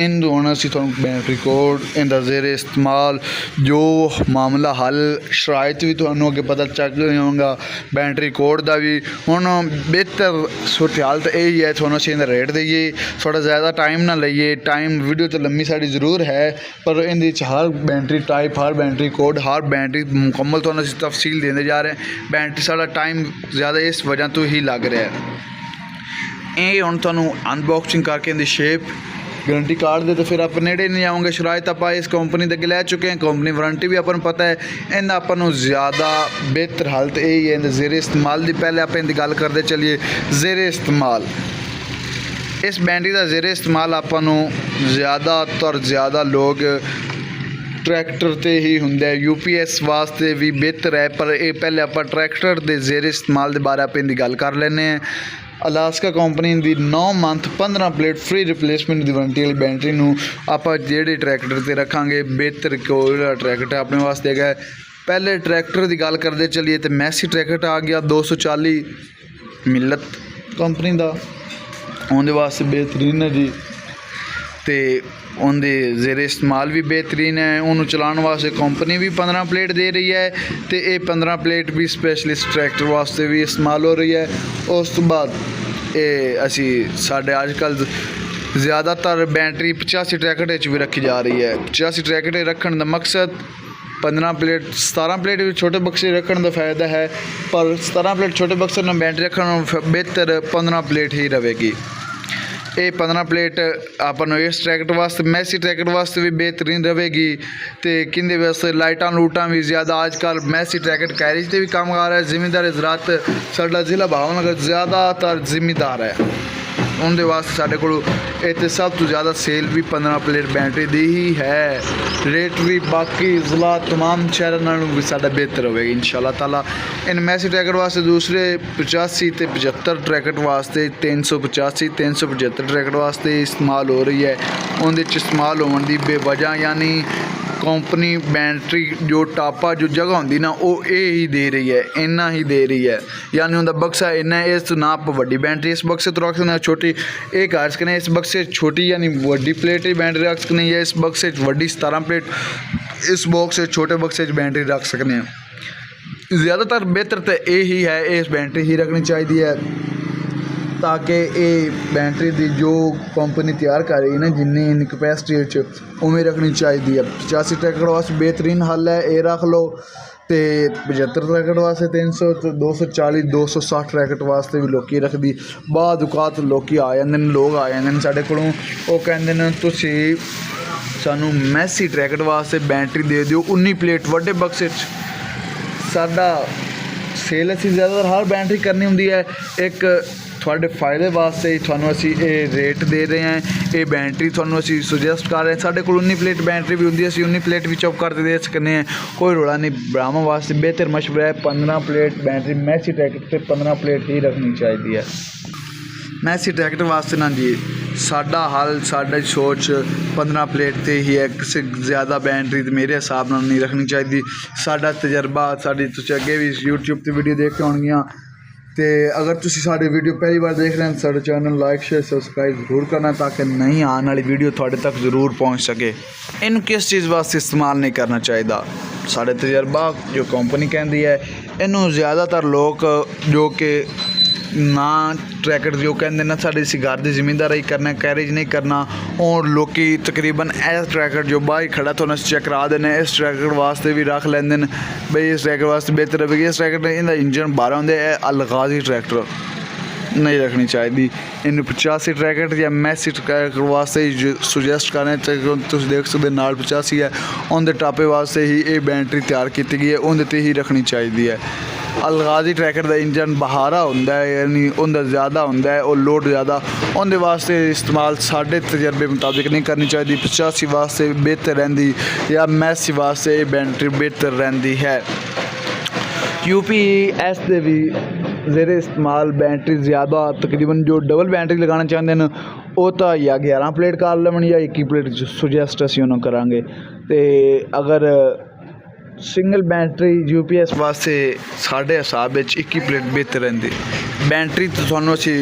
इन दोनों असीं तुहानूं बैटरी कोड, इनका ज़ेरे इस्तेमाल, जो मामला हल, शराइत भी तुहानूं अगे पता चल जाएगा। बैटरी कोड का भी हुण बेहतर सूरत हालत यही है, तुहानूं असीं इहदा रेट दईए, थोड़ा ज़्यादा टाइम ना लईए। टाइम वीडियो तो लंबी साड़ी जरूर है, पर इहदे विच हर बैटरी टाइप, हर बैटरी कोड, हर बैटरी मुकम्मल तुहानूं असीं तफसील देंदे जा रहे हैं। बैटरी साड़ा टाइम ज़्यादा इस वजह तो ही लग रहा है। ਇਹ ਹੁਣ ਤੁਹਾਨੂੰ ਅਨਬਾਕਸਿੰਗ ਕਰਕੇ ਇਹਦੀ ਸ਼ੇਪ, ਗਰੰਟੀ ਕਾਰਡ ਦੇ, ਤਾਂ ਫਿਰ ਆਪਾਂ ਨੇੜੇ ਨਹੀਂ ਜਾਵਾਂਗੇ। ਸ਼ਰਾਇਤ ਆਪਾਂ ਇਸ ਕੰਪਨੀ ਦੇ ਅੱਗੇ ਲੈ ਚੁੱਕੇ ਹਾਂ, ਕੰਪਨੀ ਵਾਰੰਟੀ ਵੀ ਆਪਾਂ ਨੂੰ ਪਤਾ ਹੈ। ਇਹਦਾ ਆਪਾਂ ਨੂੰ ਜ਼ਿਆਦਾ ਬਿਹਤਰ ਹਾਲਤ ਇਹ ਹੀ ਹੈ ਇਹਦੇ ਜ਼ੇਰੇ ਇਸਤੇਮਾਲ ਦੀ। ਪਹਿਲੇ ਆਪਾਂ ਇਹਦੀ ਗੱਲ ਕਰਦੇ ਚੱਲੀਏ ਜ਼ੇਰੇ ਇਸਤੇਮਾਲ। ਇਸ ਬੈਟਰੀ ਦਾ ਜ਼ੇਰੇ ਇਸਤੇਮਾਲ ਆਪਾਂ ਨੂੰ ਜ਼ਿਆਦਾ ਲੋਕ ट्रैक्टर ते ही हुंदा है। UPS वास्ते भी बेहतर है, पर ये पहले आप ट्रैक्टर के जेरे इस्तेमाल के बारे आप इनकी गल कर लेने। अलास्का कंपनी की 9 मंथ 15 प्लेट फ्री रिप्लेसमेंट की वारंटी वाली बैटरी नूं आप जेड़े ट्रैक्टर ते रखांगे बेहतर कोई ट्रैक्टर अपने वास्ते है। पहले ट्रैक्टर की गल करते चलिए तो मैसी ट्रैक्टर आ गया 240 मिलत कंपनी का, उनके वास्ते बेहतरीन है जी। तो उनके जेरे इस्तेमाल भी बेहतरीन है। उन्होंने चलाने वास्ते कंपनी भी 15 प्लेट दे रही है, तो ये 15 प्लेट भी स्पैशलिस्ट ट्रैक्टर वास्ते भी इस्तेमाल हो रही है। उस तो बाद ये असी साढ़े अजकल ज़्यादातर बैटरी 85 ट्रैक्टर भी रखी जा रही है। 85 ट्रैक्टर रखने का मकसद 15 प्लेट 17 प्लेट भी छोटे बक्से रखने का फ़ायदा है, पर 17 प्लेट छोटे बक्से में बैटरी रखना बेहतर 15 प्लेट ही रहेगी। ये 15 प्लेट अपन इस ट्रैक्टर वास्ते, मैसी ट्रैक्टर वास्ते भी बेहतरीन रहेगी। तो किंदे वास्ते लाइटां लूटां भी ज़्यादा अजकल मैसी ट्रैक्टर कैरेज से भी काम आ रहा है। जिमीदार हज़रात साडा ज़िला भावनगर ज़्यादातर जिमीदार है, उनके वास्ते साढ़े को इतने सब तो ज़्यादा सेल भी 15 प्लेट बैटरी दी ही है। रेट भी बाकी ज़िला तमाम शहरों नालों भी साढ़ा बेहतर होगा इंशाअल्लाह ताला। इन मैसी ट्रैक्टर वास्ते दूसरे 85 ते 75 ट्रैक्टर वास्ते 385 375 ट्रैक्टर वास्ते इस्तेमाल हो रही है। उनके इस्तेमाल होने की बेवजह यानी कंपनी बैटरी जो टापा जो जगह होंगी ना वो ही दे रही है, इन्ना ही दे रही है। यानी उनका बक्सा इन्ना, इस ना आप वड्डी बैटरी इस बक्से तो रख सकते, छोटी एक कर सकते, इस बक्से छोटी यानी वड्डी प्लेट ही बैटरी रख सकते, या इस बक्से वड्डी 17 प्लेट इस बॉक्स छोटे बक्से बैटरी रख सकते हैं। ज़्यादातर बेहतर तो यही है इस बैटरी ही रखनी चाहिए है ताकि ये बैटरी की जो कंपनी तैयार कर रही है ना जिन्नी कैपेसिटी उमें रखनी चाहिए है। 85 ट्रैक्टर वास्ते बेहतरीन हल है ये रख लो तो 75 ट्रैक्टर वास्ते 300 240 260 ट्रैक्टर वास्ते भी लोग रखती। बाद औकात लोग आ जाते हैं लोग आ जाते हैं साढ़े कोलों वो कहते हैं तुसी सानू मैसी ट्रैक्टर वास्ते बैटरी दे दिओ 19 प्लेट वड्डे बक्से साडा सेल असीं ज़्यादातर हर बैटरी करनी होंदी है एक थोड़े फायदे वास्ते ही थानू असी रेट दे रहे हैं। ये बैटरी थानू असी सुजैसट कर रहे हैं। साढ़े कोल 19 प्लेट बैटरी भी होंदी है असी 19 प्लेट भी चौक करके दे सकते हैं कोई रोड़ा नहीं। ब्राह्मण वास्ते बेहतर मशवरा है 15 प्लेट बैटरी मैसी ट्रैक्टर से 15 प्लेट ही रखनी चाहिए है। मैसी ट्रैक्टर वास्ते ना जी साडा हल साडी सोच 15 प्लेट से ही है किसी ज़्यादा बैटरी तो मेरे हिसाब नाल नहीं रखनी चाहिए। साडा तजर्बा साडी तुसीं अगे भी यूट्यूब ते वीडियो देख के होणगियां तो अगर तुसीं साडी वीडियो पहली बार देख रहे हैं साडे चैनल लाइक शेयर सबसक्राइब जरूर करना ताकि नई आने वाली वीडियो तुहाडे तक जरूर पहुँच सके। इनू किस चीज़ वास्ते इस्तेमाल नहीं करना चाहिए साडे तजर्बा जो कंपनी कहती है इनू ज़्यादातर लोग जो कि ना ट्रैक्टर जो कहते ना साढ़े इसी घर की जिमींदारी करना कैरेज नहीं करना और लोग तकरीबन इस ट्रैक्टर जो बाहर खड़ा तो चेक करा देने इस ट्रैक्टर वास्ते भी रख लेंगे बई इस ट्रैक्टर वास्ते बेहतर है इस ट्रैक्टर इनका इंजन 12 होंगे अलगाजी ट्रैक्टर नहीं रखनी चाहिए। इन 85 ट्रैक्टर या मैसी ट्रैक्टर वास्ते सुजैसट करें तो देख सकते नाल 85 है उनके टापे वास्ते ही ये बैटरी तैयार की गई है उनते ही रखनी चाहिए है। अलगाजी ट्रैक्टर का इंजन बहारा होंदा है यानी उनका ज़्यादा होंदा है और लोड ज़्यादा उनके वास्ते इस्तेमाल साढ़े तजर्बे मुताबिक नहीं करनी चाहिए। 85 वास्ते बेहतर रहती या मैसी वास्ते बैटरी बेहतर रहती है। UPS के भी ज़ेरे इस्तेमाल बैटरी ज़्यादा तकरीबन जो डबल बैटरी लगाना चाहते हैं वो तो या 11 प्लेट कर लवन या 21 प्लेट सुजैसट असीं उन्होंने करांगे तो अगर सिंगल बैटरी UPS वास्ते साढ़े हिसाब 21 प्लेट बेहतर रहती। बैटरी तो थानू असी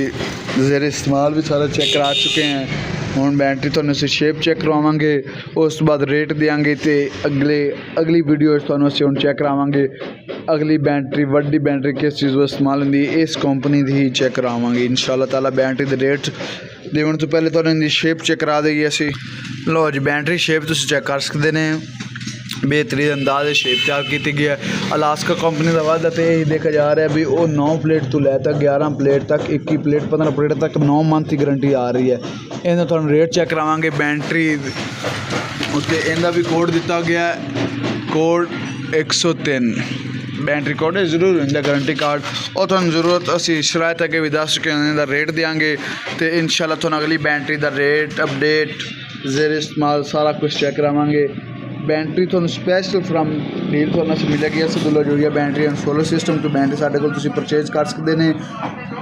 ज़ेरे इस्तेमाल भी सारा चेक करा चुके हैं हुण बैटरी थानू असी शेप चेक करवावांगे उस बाद रेट देंगे तो अगली वीडियो थानू असी हुण चेक करावांगे अगली बैटरी वड्डी बैटरी किस चीज़ इस्तेमाल होंदी इस कंपनी की ही चेक करावांगे इंशाअल्लाह ताला। बैटरी के रेट देने तो पहले तुहानू इनकी शेप चेक करा देगी असी। लो जी बैटरी शेप तुसीं चेक कर सकते हैं बेहतरीन अंदाज शेप तैयार की गई है। अलास्का कंपनी का वादा तो यही देखा जा रहा है भी वो 9 प्लेट तो लैता 11 प्लेट तक 21 प्लेट 15 प्लेट तक 9 मंथ की गारंटी आ रही है। इन्हें थोड़ा रेट चेक करावांगे बैटरी उसके इनका भी कोड दिता गया है कोड 103 बैटरी कोड है जरूर इनका गारंटी कार्ड और थोड़ा जरूरत असी शरायत अगे भी दस चुके हैं इनका रेट देंगे तो इंशाल्लाह थोड़ा अगली बैटरी का रेट अपडेट ज़ेरे इस्तेमाल सारा कुछ चेक करावांगे। बैटरी थोड़ा स्पैशल फ्रॉम डील थोड़ा मिलेगी असदुल्ला जोड़िया बैटरी एंड सोलर सिस्टम तो बैटरी साढ़े को परचेज कर सकते हैं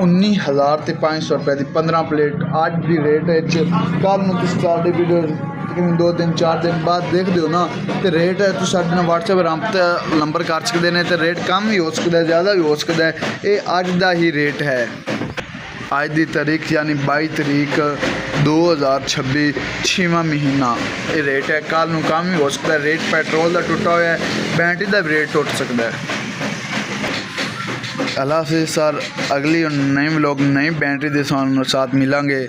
19,500 रुपए की 15 प्लेट अज की रेट कल साढ़े वीडियो तकरीबन 2 दिन 4 दिन बाद देखते हो ना तो रेट है तो साढ़े ना WhatsApp रंप नंबर कर सकते हैं तो रेट कम भी हो सकता है ज़्यादा भी हो सकता है ये अज का ही रेट है। अज की तारीख यानी 22 तारीख 2026 6वां महीना ये रेट है कल नूं कम भी हो सकता है। रेट पेट्रोल का टुटा हुआ है बैटरी का भी रेट टुट सकता है। अल्लाह हाफिज़ सर अगली नई व्लॉग नई बैटरी के साथ मिलेंगे।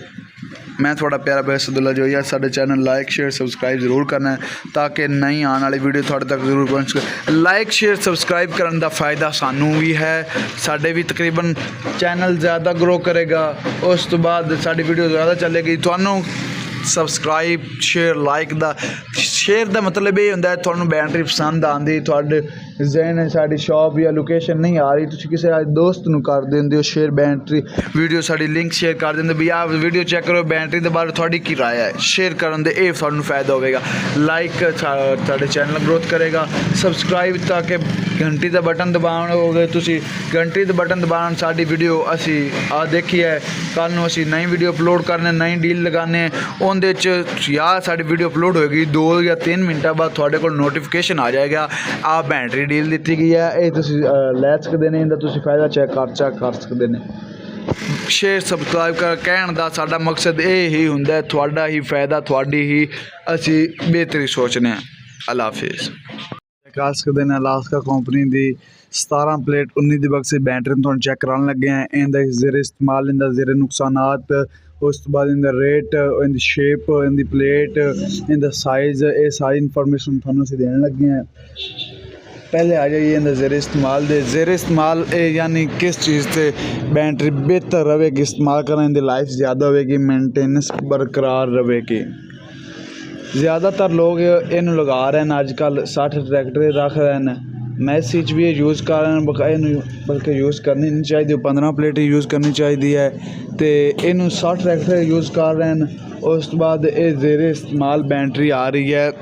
मैं थोड़ा प्यारा भाई असदुल्ला जोइया साडे चैनल लाइक शेयर सबसक्राइब जरूर करना है ताकि नई आने वाली वीडियो थोड़े तक जरूर पहुँच सके। लाइक शेयर सबसक्राइब करने का फ़ायदा सानू भी है साडे भी तकरीबन चैनल ज़्यादा ग्रो करेगा उस तो बाद साडी वीडियो ज़्यादा चलेगी। तुहानू सबसक्राइब शेयर लाइक दा शेयर का मतलब ये होंदा है तुहानू बैटरी पसंद आती थोड़े जहन साड़ी शॉप या लोकेशन नहीं आ रही तुसीं किसी दोस्त नूं कर देंदे हो share battery video sari link share कर देंदे भी आप वीडियो चेक करो बैटरी के बारे थोड़ी की राय है शेयर करन दे ये सानू फायदा होगा। लाइक साडे चैनल ग्रोथ करेगा सब्सक्राइब ताकि घंटी का बटन दबाओगे तुसीं घंटी का बटन दबाने साड़ी वीडियो असी आ देखी है कल नूं असी नई वीडियो अपलोड करने नई डील लगाने उहदे च या साड़ी वीडियो अपलोड होएगी 2 या 3 मिनटों बाद थोड़े को नोटिफिकेशन आ जाएगा आ बैटरी डील दी गई है ये तुसीं लै सकते हैं इनका तुसीं फायदा चेक कर सकते हैं। शेयर सबसक्राइब कर कहण दा साडा मकसद ये ही हुंदा है थोड़ा ही फायदा थोड़ी ही असी बेहतरी सोचने हैं। अल्लाह हाफिज़। खास कर अलास्का कंपनी दी 17 प्लेट 19 दी बक्सी बैटरी तुहानूं चेक कराने लगे हैं। इनदा ज़ेरे इस्तेमाल, इनदा ज़ेरे नुकसानात, उस तो बाद इंदा रेट, इंदी शेप, इंदी प्लेट, इंदा साइज़, ये सारी इंफॉर्मेशन तुहानूं असीं देने लगे हैं। पहले आ जाइए इंदा ज़ेरे इस्तेमाल दे। ज़ेरे इस्तेमाल यानी किस चीज़ से बैटरी बेहतर रहेगी, इस्तेमाल करना इंदी लाइफ ज़्यादा होगी, मेनटेनेंस बरकरार रहेगी। ज़्यादातर लोग इन लगा रहे हैं अजकल 60 ट्रैक्टर रख रहे हैं। मैसी भी यूज़ कर रहे हैं, बल्कि यूज़ करनी नहीं चाहिए, 15 प्लेट यूज़ करनी चाहिए है। तो इनू 60 ट्रैक्टर यूज़ कर रहे हैं। उस तो बाद ये ज़ेरे इस्तेमाल बैटरी आ रही है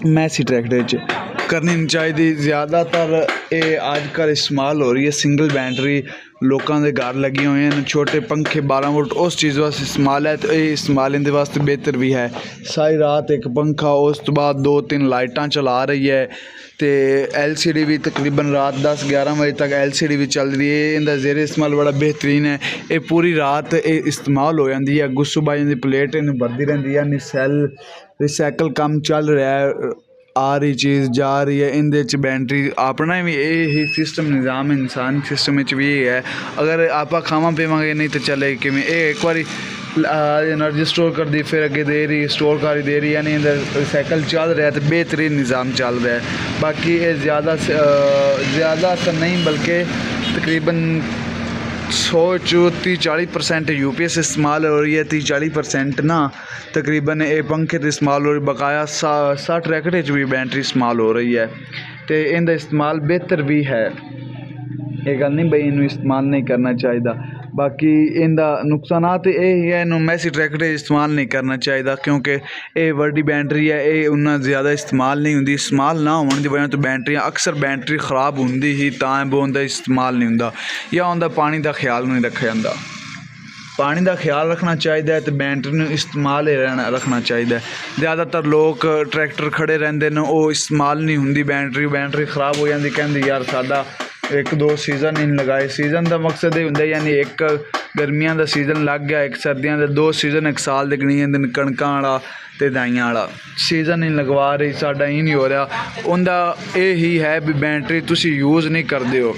मैसी ट्रैक्टर च करनी नहीं चाहिए। ज़्यादातर ये अजकल इस्तेमाल हो रही है सिंगल बैटरी, लोगों के घर लगी हुई हैं, छोटे पंखे 12 वोल्ट उस चीज़ वास्ते इस्तेमाल है। तो ये इस्तेमाल इनके वास्ते बेहतर भी है। सारी रात एक पंखा, उस तो बाद 2-3 लाइटां चला रही है। तो LCD भी तकरीबन रात 10-11 बजे तक LCD भी चल रही है। इनका ज़ेरे इस्तेमाल बड़ा बेहतरीन है। ये पूरी रात इस्तेमाल हो जाती है, अगू सुबह इनकी प्लेट इन बढ़ती रहती है, यानी सैल रिसाइकल काम चल रहा है, आ रही चीज़ जा रही है। इंदे च बैटरी अपना भी यही सिस्टम निज़ाम इंसान सिस्टम भी ये है। अगर आप खावा पीवे नहीं तो चले कि एक बार एनर्जी स्टोर कर दी, फिर अगे दे रही, स्टोर कर दे रही, यानी रिसाइकल चल रहा है। तो बेहतरीन निज़ाम चल रहा है। बाकी ये ज़्यादा तो नहीं, बल्कि तकरीबन 100-30-40% UPS इस्तेमाल हो रही है, 30-40% ना तकरीबन ये पंखे तो इस्तेमाल हो रही, बकाया 60 ट्रैक्टर भी बैटरी इस्तेमाल हो रही है। तो इनका इस्तेमाल बेहतर भी है, ये गल नहीं भाई इनू इस्तेमाल नहीं करना चाहिए। बाकी इनका नुकसानात ये ही है, इनू मैसी ट्रैक्टर इस्तेमाल नहीं करना चाहिए, क्योंकि ये बड़ी बैटरी है, ये उन्ना ज़्यादा इस्तेमाल नहीं होंगी। इस्तेमाल ना होने की वजह तो बैटरियाँ अक्सर बैटरी ख़राब होंगी ही, तां उनका इस्तेमाल नहीं होंदा, या उनका पानी का ख्याल नहीं रखा जाता। पानी का ख्याल रखना चाहिए तो बैटरी इस्तेमाल रखना चाहिए। ज़्यादातर लोग ट्रैक्टर खड़े रहते हैं, वो इस्तेमाल नहीं होंगी बैटरी ख़राब हो जाती, कहते यार सादा 1-2 सीज़न इन लगाए। सीज़न का मकसद ये होंगे, यानी एक गर्मियों का सीज़न लग गया, एक सर्दियों का, 2 सीज़न एक साल के गनी जाते, कणकां वाला ते दाइयां वाला सीज़न इन लगवा रही, साडा ही नहीं हो रहा। उनका यही है भी बैटरी तुसी यूज़ नहीं करते हो,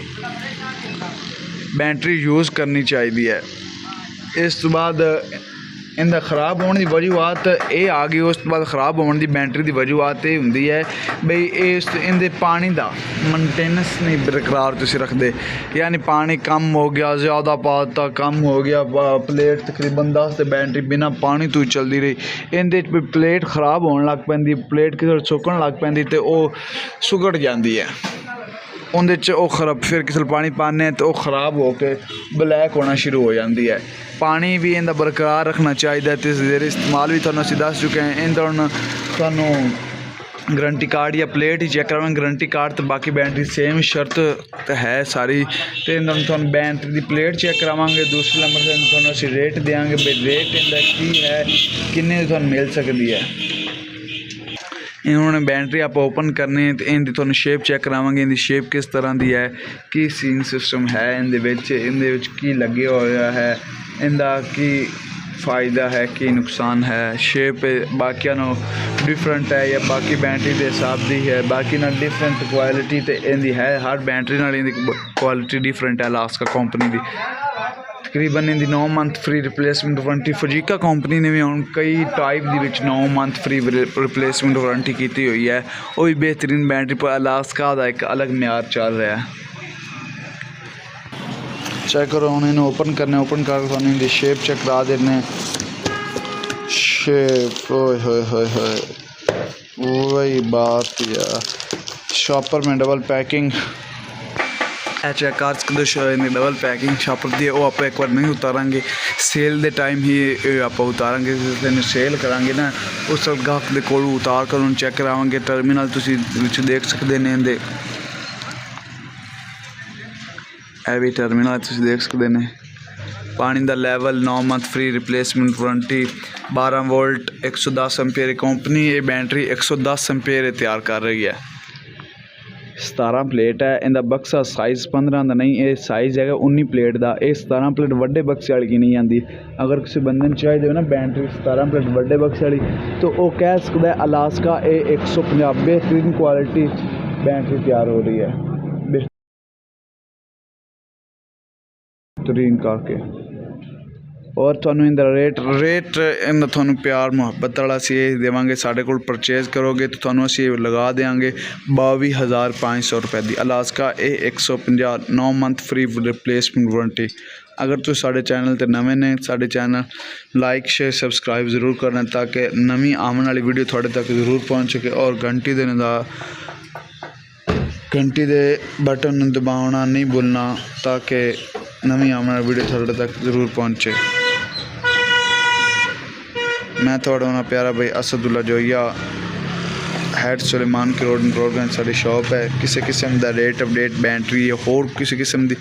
बैटरी यूज़ करनी चाहिए है। इस तो बाद इनका ख़राब होने की वजूहत ये आ गई। उस तो बाद ख़राब होने की बैटरी की वजूहत ये होंगी है बई इनके पानी का मेनटेनेंस नहीं बरकरार तुसी रखते, यानी पानी कम हो गया, ज़्यादा पाता कम हो गया, प्लेट तकरीबन 10 ते बैटरी बिना पानी तो ही चलती रही। इनके प्लेट ख़राब होने लग पैंदी, प्लेट किसी सुकन लग पैंदी तो वह सुगड़ जाती है। उनके खराब फिर किसी पानी पाने तो ख़राब हो के ब्लैक होना शुरू हो जाती है। पानी भी इनका बरकरार रखना चाहिए। तो ज़ेरे इस्तेमाल भी थोड़ा दस चुके हैं। इनका हूँ थानू गारंटी कार्ड या प्लेट ही चेक करावेंगे, गारंटी कार्ड तो बाकी बैटरी सेम शर्त तो है सारी। तो इन्होंने थोड़ा बैटरी की प्लेट चेक करावांगे। दूसरे नंबर से थोड़ा असीं रेट देंगे भी रेट इनका की है, किन्ने थोड़ा मिल सकती है। इन्होंने बैटरी आप ओपन करनी है तो इनकी थोड़ा शेप चेक करावांगे, इनकी शेप किस तरह की है, की सीन सिस्टम है, इनके की लगे हुआ है, इनका की फ़ायदा है, की नुकसान है। शेप बाकिया नो डिफरेंट है या बाकी बैटरी के हिसाब की है, बाकी ना डिफरेंट क्वालिटी तो इनकी है, हर बैटरी नाल इनकी क्वालिटी डिफरेंट है। अलास्का कंपनी की तकरीबन इनकी 9 मंथ फ्री रिप्लेसमेंट वारंटी, फजीका कंपनी ने भी हम कई टाइप की 9 मंथ फ्री रिप्लेसमेंट वारंटी की हुई है। वो भी बेहतरीन बैटरी पर अलास्का का एक अलग म्यार चल रहा है। चेक करो हम इन्हें ओपन करने, ओपन कर इनकी शेप चेक करा देने। शेप वही बात यार, शॉपर में डबल पैकिंग चेक कर डबल पैकिंग शॉपर दी वो आप एक बार नहीं उतारांगे, सेल के टाइम ही आप उतारांगे, जिस सेल करांगे ना उस वक्त गाहक के कोल उतार कर उन्हें चेक करावांगे। टर्मिनल तुम देख सकते हैं, इनके भी टर्मिनल तुम देख सकते हैं। पानी का level 9 month free replacement warranty, 12 volt 110 ampere company ये बैटरी 110 एम्पेयर तैयार कर रही है। 17 ਪਲੇਟ ਹੈ। ਇਹਦਾ ਬਕਸਾ ਸਾਈਜ਼ 15 ਦਾ ਨਹੀਂ, ਇਹ ਸਾਈਜ਼ ਹੈਗਾ 19 ਪਲੇਟ ਦਾ। ਇਹ 17 ਪਲੇਟ ਵੱਡੇ ਬਕਸੇ ਵਾਲੀ ਨਹੀਂ ਆਉਂਦੀ। ਅਗਰ ਕਿਸੇ ਬੰਦੇ ਨੂੰ ਚਾਹੀਦੀ ਹੋ ਨਾ ਬੈਟਰੀ 17 ਪਲੇਟ ਵੱਡੇ ਬਕਸੇ ਵਾਲੀ, ਤਾਂ ਉਹ ਕਹਿ ਸਕਦਾ ਅਲਾਸਕਾ ਇਹ 150 बेहतरीन क्वालिटी बैटरी तैयार हो रही है बेहतरीन करके। और थानू इंदा रेट इंदा थानू प्यार मुहब्बत वाला असीं ये देवांगे। साडे कोल परचेज करोगे तो थानू असीं लगा देंगे 22,500 रुपए दी अलास्का ए 150 9 मंथ फ्री रिप्लेसमेंट वारंटी। अगर तुम साडे चैनल ते नवे ने, साडे चैनल लाइक शेयर सबसक्राइब ज़रूर करना ताकि नवी आने वाली वीडियो थोड़े तक ज़रूर पहुँच सके। और घंटी दे बटन दबाना नहीं भूलना ताकि नवी आने वाली वीडियो थोड़े तक ज़रूर पहुँचे। मैं थोड़ा प्यारा भाई असदुल्ला जोइया, हैड सुलेमान की रोड साड़ी शॉप है। किसी किस्म का रेट अपडेट बैटरी या होर किसी किस्म की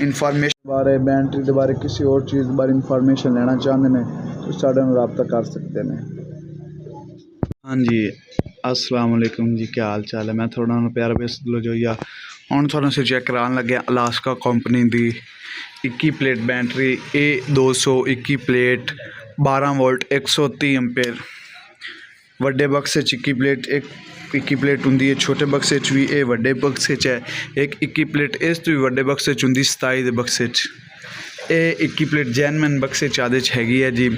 इन्फॉर्मेशन बारे बैटरी के बारे किसी और चीज़ बारे इन्फॉर्मेशन लेना चाहते हैं तो साढ़े नाल राबता कर सकते हैं। हाँ जी, अस्सलाम वालेकुम जी, क्या हाल चाल है। मैं थोड़ा प्यारा भाई असदुल्ला जोइया हुण थोड़ा से चेक करान लगे अलास्का कंपनी की 21 plate battery A221 plate 12 volt 130 ampere वड्डे बक्से 21 प्लेट। एक 21 प्लेट होंगी है छोटे बक्से भी, ये वड्डे बक्से है। एक 21 प्लेट इस तो भी वड्डे बक्से होंगी 27 के बक्से। ये 21 प्लेट जैनमैन बक्से आदे हैगी है जी।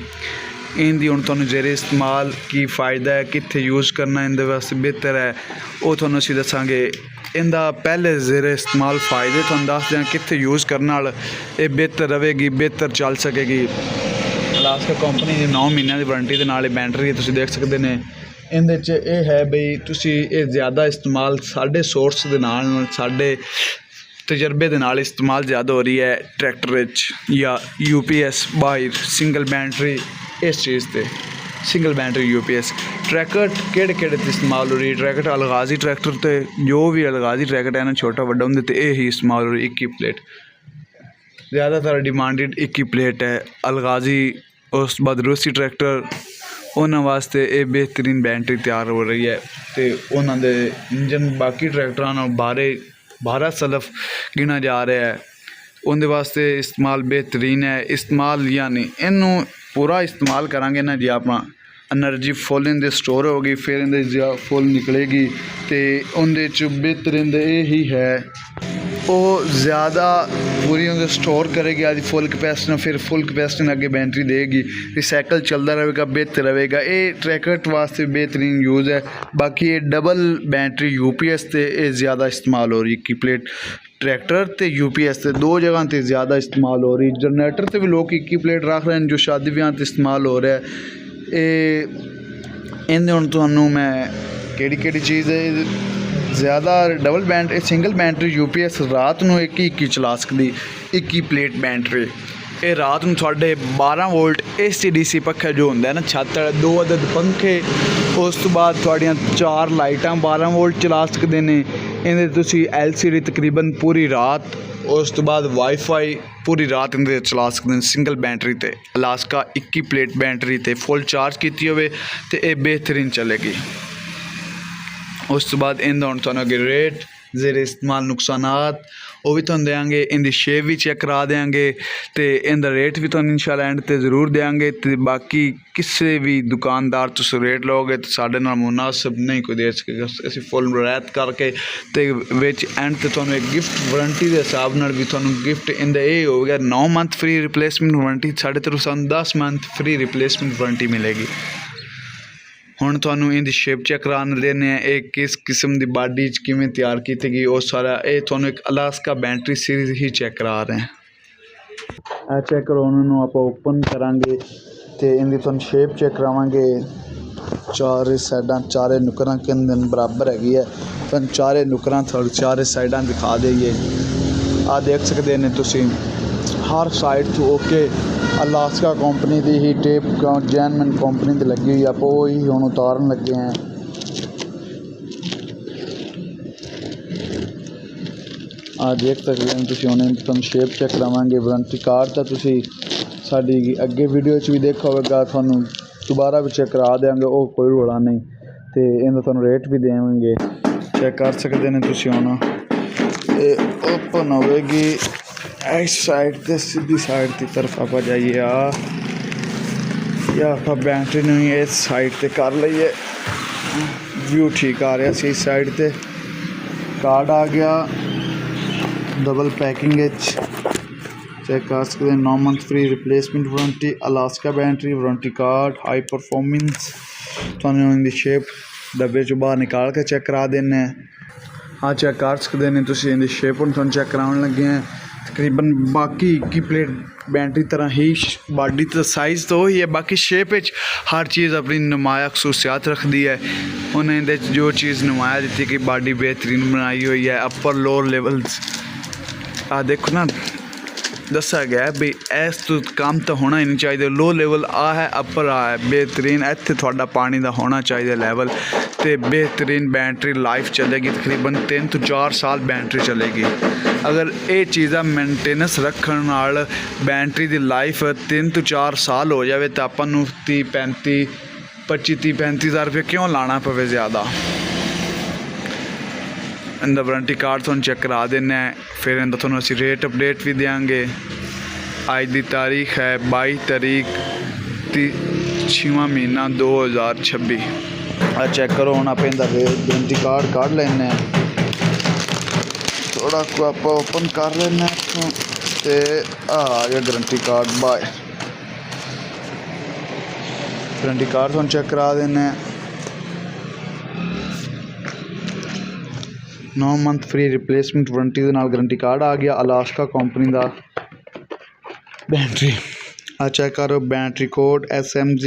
इनकी हुण तुहानूं जेरे इस्तेमाल की फ़ायदा है, कित्थे यूज़ करना इहदे वास्ते बेहतर है, वो तुहानूं असीं दस्सांगे। इनका पहले जेरे इस्तेमाल फ़ायदे तुहानूं दस दें, कित्थे यूज़ करने नाल ये बेहतर रहेगी, बेहतर चल सकेगी। अलास्का कंपनी की 9 महीनों की वारंटी के नाल बैटरी तुसीं देख सकते हैं। इहदे च यह है बई तुसीं ये ज़्यादा इस्तेमाल साढ़े सोर्स के नाल साढ़े तजर्बे के नाल इस्तेमाल ज़्यादा हो रही है ट्रैक्टर या UPS बाहर सिंगल बैटरी इस चीज़ से सिंगल बैटरी UPS ट्रैक्टर केड़े इस्तेमाल हो रही है। ट्रैक्टर अलगाजी ट्रैक्टर तो जो भी अलगाजी ट्रैक्टर है ना छोटा वड्डा उंदे ते यही इस्तेमाल हो रही 21 प्लेट। ज़्यादातर डिमांडिड 21 प्लेट है अलगाजी। उस बाद रूसी ट्रैक्टर उन्होंने वास्ते ये बेहतरीन बैटरी तैयार हो रही है। तो उन्होंने इंजन बाकी ट्रैक्टरों 12 सलफ गिना जा रहा है, उनके वास्ते इस्तेमाल बेहतरीन है। इस्तेमाल यानी इनू पूरा इस्तेमाल करांगे ना जी, अपना एनर्जी फुल इनके स्टोर होगी, फिर इनके फुल निकलेगी। तो उनके बेहतरीन यही है वो ज़्यादा पूरी उन्हें स्टोर करेगी आदि फुल कैपेसिटी, फिर फुल कैपेसिटी अगे बैटरी देगी, रिसाइकल चलता रहेगा, बेहतर रहेगा। ये ट्रैक्टर वास्ते बेहतरीन यूज़ है। बाकी ये डबल बैटरी UPS से ये ज़्यादा इस्तेमाल हो रही है। 21 प्लेट ट्रैक्टर तो UPS से दो जगह पर ज़्यादा इस्तेमाल हो रही। जनरेटर से भी लोग 21 प्लेट रख रहे हैं जो शादी ब्याह इस्तेमाल हो रहा है। ये इन्हें हुण तुहानूं मैं केड़ी चीज़ है ज़्यादा double battery single battery UPS रात को 21 चला सकती 21 प्लेट बैटरी। ये रात को थोड़े 12 वोल्ट AC/DC पखे जो होंगे ना छत 2 अदद पंखे, उस तो बाद थोड़ियां 4 लाइटां 12 वोल्ट चला सकते हैं। इन्हें तुसी LCD तकरीबन पूरी रात, उस तो बाद वाईफाई पूरी रात इन्हें चला सकते हैं सिंगल बैटरी ते। अलास्का 21 प्लेट बैटरी ते फुल चार्ज की होवे ते ये बेहतरीन चलेगी। उस तो बाद इनका हुण तुहानूं अगे रेट जेरे इस्तेमाल नुकसानात वो भी तुहानूं देंगे, इनकी शेप भी चेक करा देंगे, तो इनका रेट भी तुहानूं इंशाअल्लाह एंड ते ज़रूर देंगे। तो बाकी किसी भी दुकानदार तुसीं रेट लोगे तो साढ़े नाल मुनासिब नहीं कोई दे सकेगा। असीं फुल रियायत करके तो विच एंड ते तुहानूं एक गिफ्ट वारंटी के हिसाब नाल भी तुहानूं गिफ्ट इनका ये हो गया 9 मंथ फ्री रिप्लेसमेंट वारंटी। साढ़े तरफ सानूं 10 मंथ फ्री रिप्लेसमेंट वारंटी मिलेगी। हुण तुहानूं इनकी शेप चेक कराने देने एक किस किस्म की बाडी किवें तैयार की गई वो सारा ये तुहानूं एक अलास्का बैटरी सीरीज ही चेक करा रहे हैं। आ चेक करो, उन्होंने आप ओपन करांगे तो इनकी तुहानूं शेप चेक करावांगे। चारे साइडां चारे नुकरां किन बराबर हैगी है, तुहानूं चारे नुकरां चारे साइडां दिखा देइए। आ देख सकते हैं तुसीं हर साइड तो ओके अलास्का कंपनी की ही टेप जैनमैन कंपनी की लगी हुई, आप ही हम उतारन लगे हैं। आ देख सकते हैं तुसीं हुण तुहानूं शेप चेक करावांगे। वारंटी कार्ड तो तुसीं साडी अगे वीडियो भी देखा होगा, तुहानूं दोबारा भी चेक करा देंगे, वो कोई रोला नहीं। तो इनका तुहानूं रेट भी देंगे। चेक कर सकते हैं तुसीं हुण ये ओपन होगी इस साइड ते सीधी साइड की तरफ आप जाइए या आप बैटरी नूं ही इस साइड ते कर लईए व्यू ठीक आ रहा सी इस साइड ते कार्ड आ गया डबल पैकिंग चेक कर सकते हैं 9 month free replacement warranty Alaska battery warranty card high performance तुहानूं इनदी शेप डब्बे चों बाहर निकाल के चेक करा देने हाँ चेक कर सकते हैं तुसीं इनदी शेप हुण तुहानूं चेक कराउण लगे हैं तकरीबन बाकी की प्लेट बैटरी तरह ही बॉडी तो साइज़ तो वही है बाकी शेप हर चीज़ अपनी नुमाया खसूसियात रखती है उन्हें जो चीज़ नुमाया दी कि बॉडी बेहतरीन बनाई हुई है अपर लोअर लेवल्स आ देखो ना दसा गया है भी इस तो कम तो होना ही नहीं चाहिए लो लेवल आ है अपर आ है बेहतरीन इत्थे थोड़ा पानी का होना चाहिए लैवल तो बेहतरीन बैटरी लाइफ चलेगी तकरीबन 3 तो 4 साल बैटरी चलेगी अगर ये चीज़ा मेनटेनेंस रखने नाल बैटरी की लाइफ 3 तो 4 साल हो जाए तो अपन 25-35 हज़ार रुपये क्यों लाना पवे ज़्यादा इनका वारंटी कार्ड तुहानूं चेक करा देना है फिर इनका तुहानूं असीं रेट अपडेट भी देंगे अज की तारीख है 22 तारीख 6वां महीना 2026 चेक करो हुण आप इनका वारंटी कार्ड काढ़ लैने थोड़ा को आप ओपन कर लेना तो आ गया guarantee card by warranty card तुहानूं चेक करा देना 9 मंथ फ्री रिप्लेसमेंट वारंटी के नाल गारंटी कार्ड आ गया अलास्का कंपनी का बैटरी आ चेक करो battery code SMJ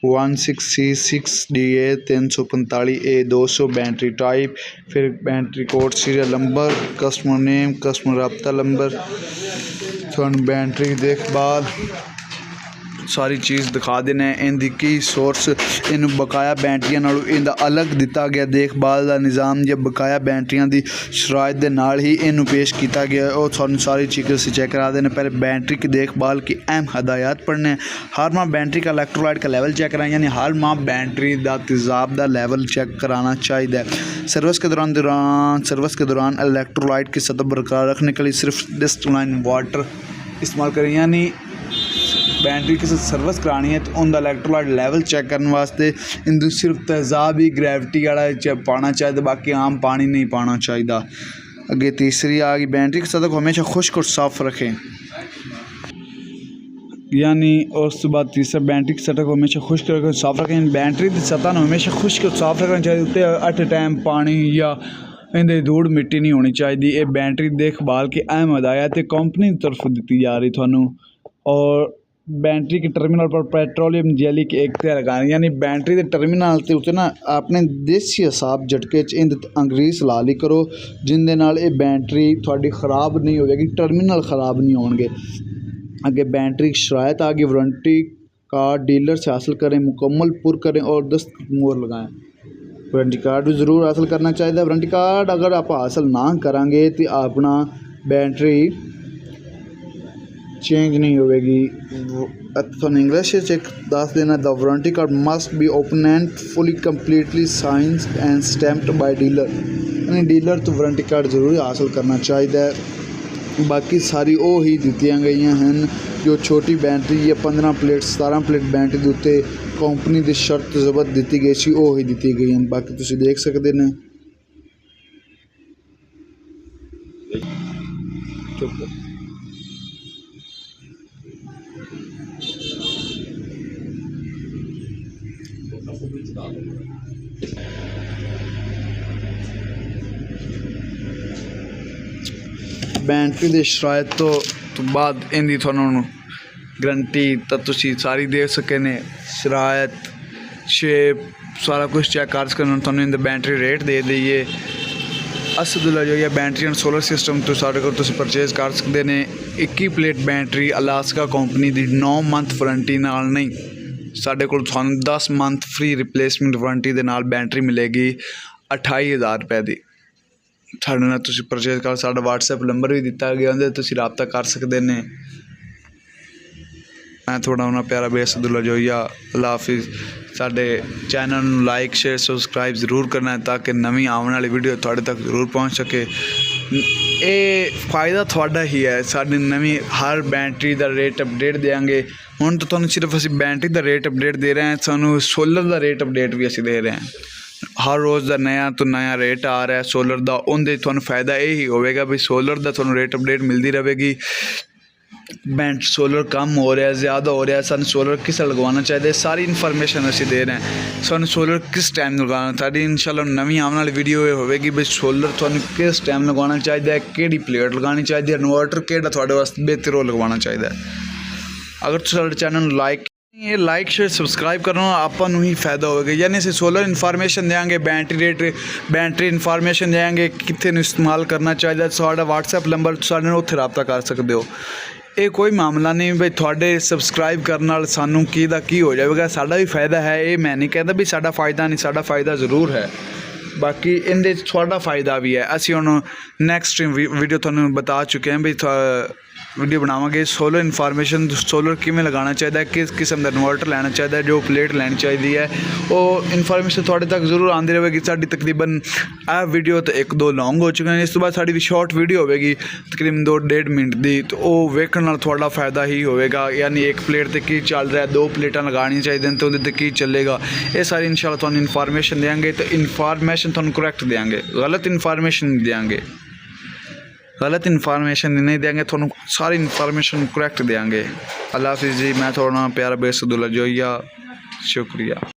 16C6DA 345A200 battery type फिर battery code serial number customer name customer रब्ता नंबर थोड़ी बैटरी देखभाल सारी चीज़ दिखा देना है इनकी की सोर्स इन बकाया बैटरियां नालों इनका अलग दिता गया देखभाल का निज़ाम या बकाया बैटरियां की शराइत के नाल ही इनू पेश किया गया और थोड़ी सारी चीज़ें चेक करा देने पहले बैटरी की देखभाल की अहम हदायत पढ़ने हर माह बैटरी का इलेक्ट्रोलाइट का लेवल चेक कराएं यानी हर माह बैटरी का तेज़ाब का लेवल चेक कराना चाहिए सर्विस के दौरान इलेक्ट्रोलाइट की सतह बरकरार रखने के लिए सिर्फ डिस्टिलाइन वाटर इस्तेमाल करें यानी बैटरी किसी सर्विस करानी है तो उनका इलेक्ट्रोलाइट लेवल चेक करने वास्ते इन सिर्फ तेज़ाब ही ग्रेविटी वाला पाना चाहिए बाकी आम पानी नहीं पाना चाहिए अगे तीसरी आ गई बैटरी की सतह को हमेशा खुश्क और साफ रखें यानी उस बाद तीसरा बैटरी की सतह को हमेशा खुश्क रखें साफ रखें बैटरी की सतह हमेशा खुश्क और साफ रखना चाहिए उत्ते एट टाइम पानी या इनके धूड़ मिट्टी नहीं होनी चाहिए ये बैटरी देखभाल की अहम हदायत कंपनी की तरफ दी जा रही थानू और बैटरी के टर्मिनल पर पेट्रोलियम जेली के एक तय लगाने यानी बैटरी के टर्मिनल के उत्ते ना अपने देसी हिसाब झटके इन अंग्रेज़ ला ली करो जिंदे नाल ये बैटरी थोड़ी ख़राब नहीं होगी टर्मिनल ख़राब नहीं होंगे अगे बैटरी की शराइत आ गई वारंटी कार्ड डीलर से हासिल करें मुकम्मल पुर करें और दस्तखत मोहर लगाएं वारंटी कार्ड भी ज़रूर हासिल करना चाहिए वारंटी कार्ड अगर आप हासिल ना करांगे तो अपना बैटरी चेंज नहीं होगी थोड़ा इंग्लिश चेक दस देना the warranty card must be open and fully completely signed and stamped by dealer यानी डीलर तो वारंटी कार्ड जरूर हासिल करना चाहिए बाकी सारी वो ही दित्तियां गई हैं जो छोटी बैटरी या 15 प्लेट 17 प्लेट बैटरी के उत्ते कंपनी की शर्त जबत दी गई सी वो ही दी गई हैं बाकी तुसीं देख सकते हैं बैटरी की शराइत तो बाद इनकी थोनों गारंटी तो तुसी सारी दे सके ने शराइत शेप सारा कुछ चेक कर सकते थोनों इनका बैटरी रेट दे दईए असदुल्ला जो है बैटरी एंड सोलर सिस्टम तो साढ़े को परचेज कर सकते हैं 21 प्लेट बैटरी अलास्का कंपनी की 9 मंथ वारंटी नाल नहीं साढ़े को 10 मंथ फ्री रिप्लेसमेंट वारंटी के नाल बैटरी मिलेगी 28,000 रुपये की साढ़े नाल तुसीं परचेज कर साढ़ा WhatsApp नंबर भी दिता गया उहदे तुसीं राबता कर सकते हैं मैं थोड़ा उन्होंने प्यारा बेस अब्दुल्ला जोइया। अल्लाह हाफिज़। साडे चैनल नूं लाइक शेयर सबसक्राइब जरूर करना है ताकि नवीं आने वाली वीडियो तुहाडे तक जरूर पहुँच सके। ये फ़ायदा तुहाडा ही है। साडी नवीं हर बैटरी का रेट अपडेट देंगे। हुण तो तुहानूं सिर्फ असीं बैटरी का रेट अपडेट दे रहे हैं, सानूं सोलर का रेट अपडेट भी असीं दे रहे हैं। हर रोज़ का नया तो नया रेट आ रहा है सोलर का। उनके तुहानूं फ़ायदा यही होगा भी सोलर का तुहानूं रेट अपडेट मिलती रहेगी। सोलर कम हो रहा है, ज़्यादा हो रहा है, सानूं सोलर किस लगवाना चाहिए, सारी इन्फॉर्मेशन असीं दे रहे हैं। सानूं सोलर किस टाइम लगवाना, साडी इंशाल्लाह नवीं आने वाली वीडियो होगी भी सोलर तुहानूं किस टाइम लगवाना चाहिए, किहड़ी प्लेट लगानी चाहिए, इन्वर्टर किहड़ा तुहाडे वास्ते बेहतर हो लगवाना चाहिए। अगर तुहाडे चैनल ये लाइक शेयर सबसक्राइब करना आपां नूं ही फायदा होगा। यानी असीं सोलर इन्फॉर्मेशन देंगे, बैटरी रेट बैटरी इन्फॉर्मेशन देंगे, कित्थे नूं इस्तेमाल करना चाहिए। साडा व्हाट्सएप नंबर तुसाडे नाल उत्थे राबता कर सकते हो। ये कोई मामला नहीं भाई थोड़े सबसक्राइब करने नाल सानू की दा की हो जाएगा, साडा भी फायदा है। ये मैं नहीं कहता भी साडा फ़ायदा नहीं, साडा फ़ायदा ज़रूर है, बाकी इनदे थोड़ा फ़ायदा भी है। असीं हुण नैक्सट वीडियो तुहानूं बता चुके हैं भी वीडियो बनावांगे सोलर इन्फॉर्मेशन, सोलर किवें लगाना चाहिए, किस किस्म का इन्वर्टर लेना चाहिए, जो प्लेट लेनी चाहिए है, वो इन्फॉर्मेशन थोड़े तक जरूर आती रहेगी। साडी तकरीबन वीडियो तो 1-2 लॉन्ग हो चुके हैं, इस तो बाद साडी शॉर्ट वीडियो होगी तकरीबन 2-1.5 मिनट की, तो वो वेखण नाल थोड़ा फ़ायदा ही होगा। यानी एक प्लेट ते की चल रहा है, 2 प्लेटां लगानी चाहिए तो उहदे ते की चलेगा, ये सारी इंशाल्लाह तुहानूं इन्फॉर्मेशन देंगे। तो इन्फॉर्मेशन तुहानूं करैक्ट देंगे, गलत इन्फॉर्मेशन नहीं देंगे, गलत इन्फॉर्मेशन नहीं देंगे, थोड़ा सारी इन्फॉर्मेशन करैक्ट देंगे। अल्लाह हाफिज़ जी। मैं थोड़ा प्यारा बेस अब्दुल्ला जोइया, शुक्रिया।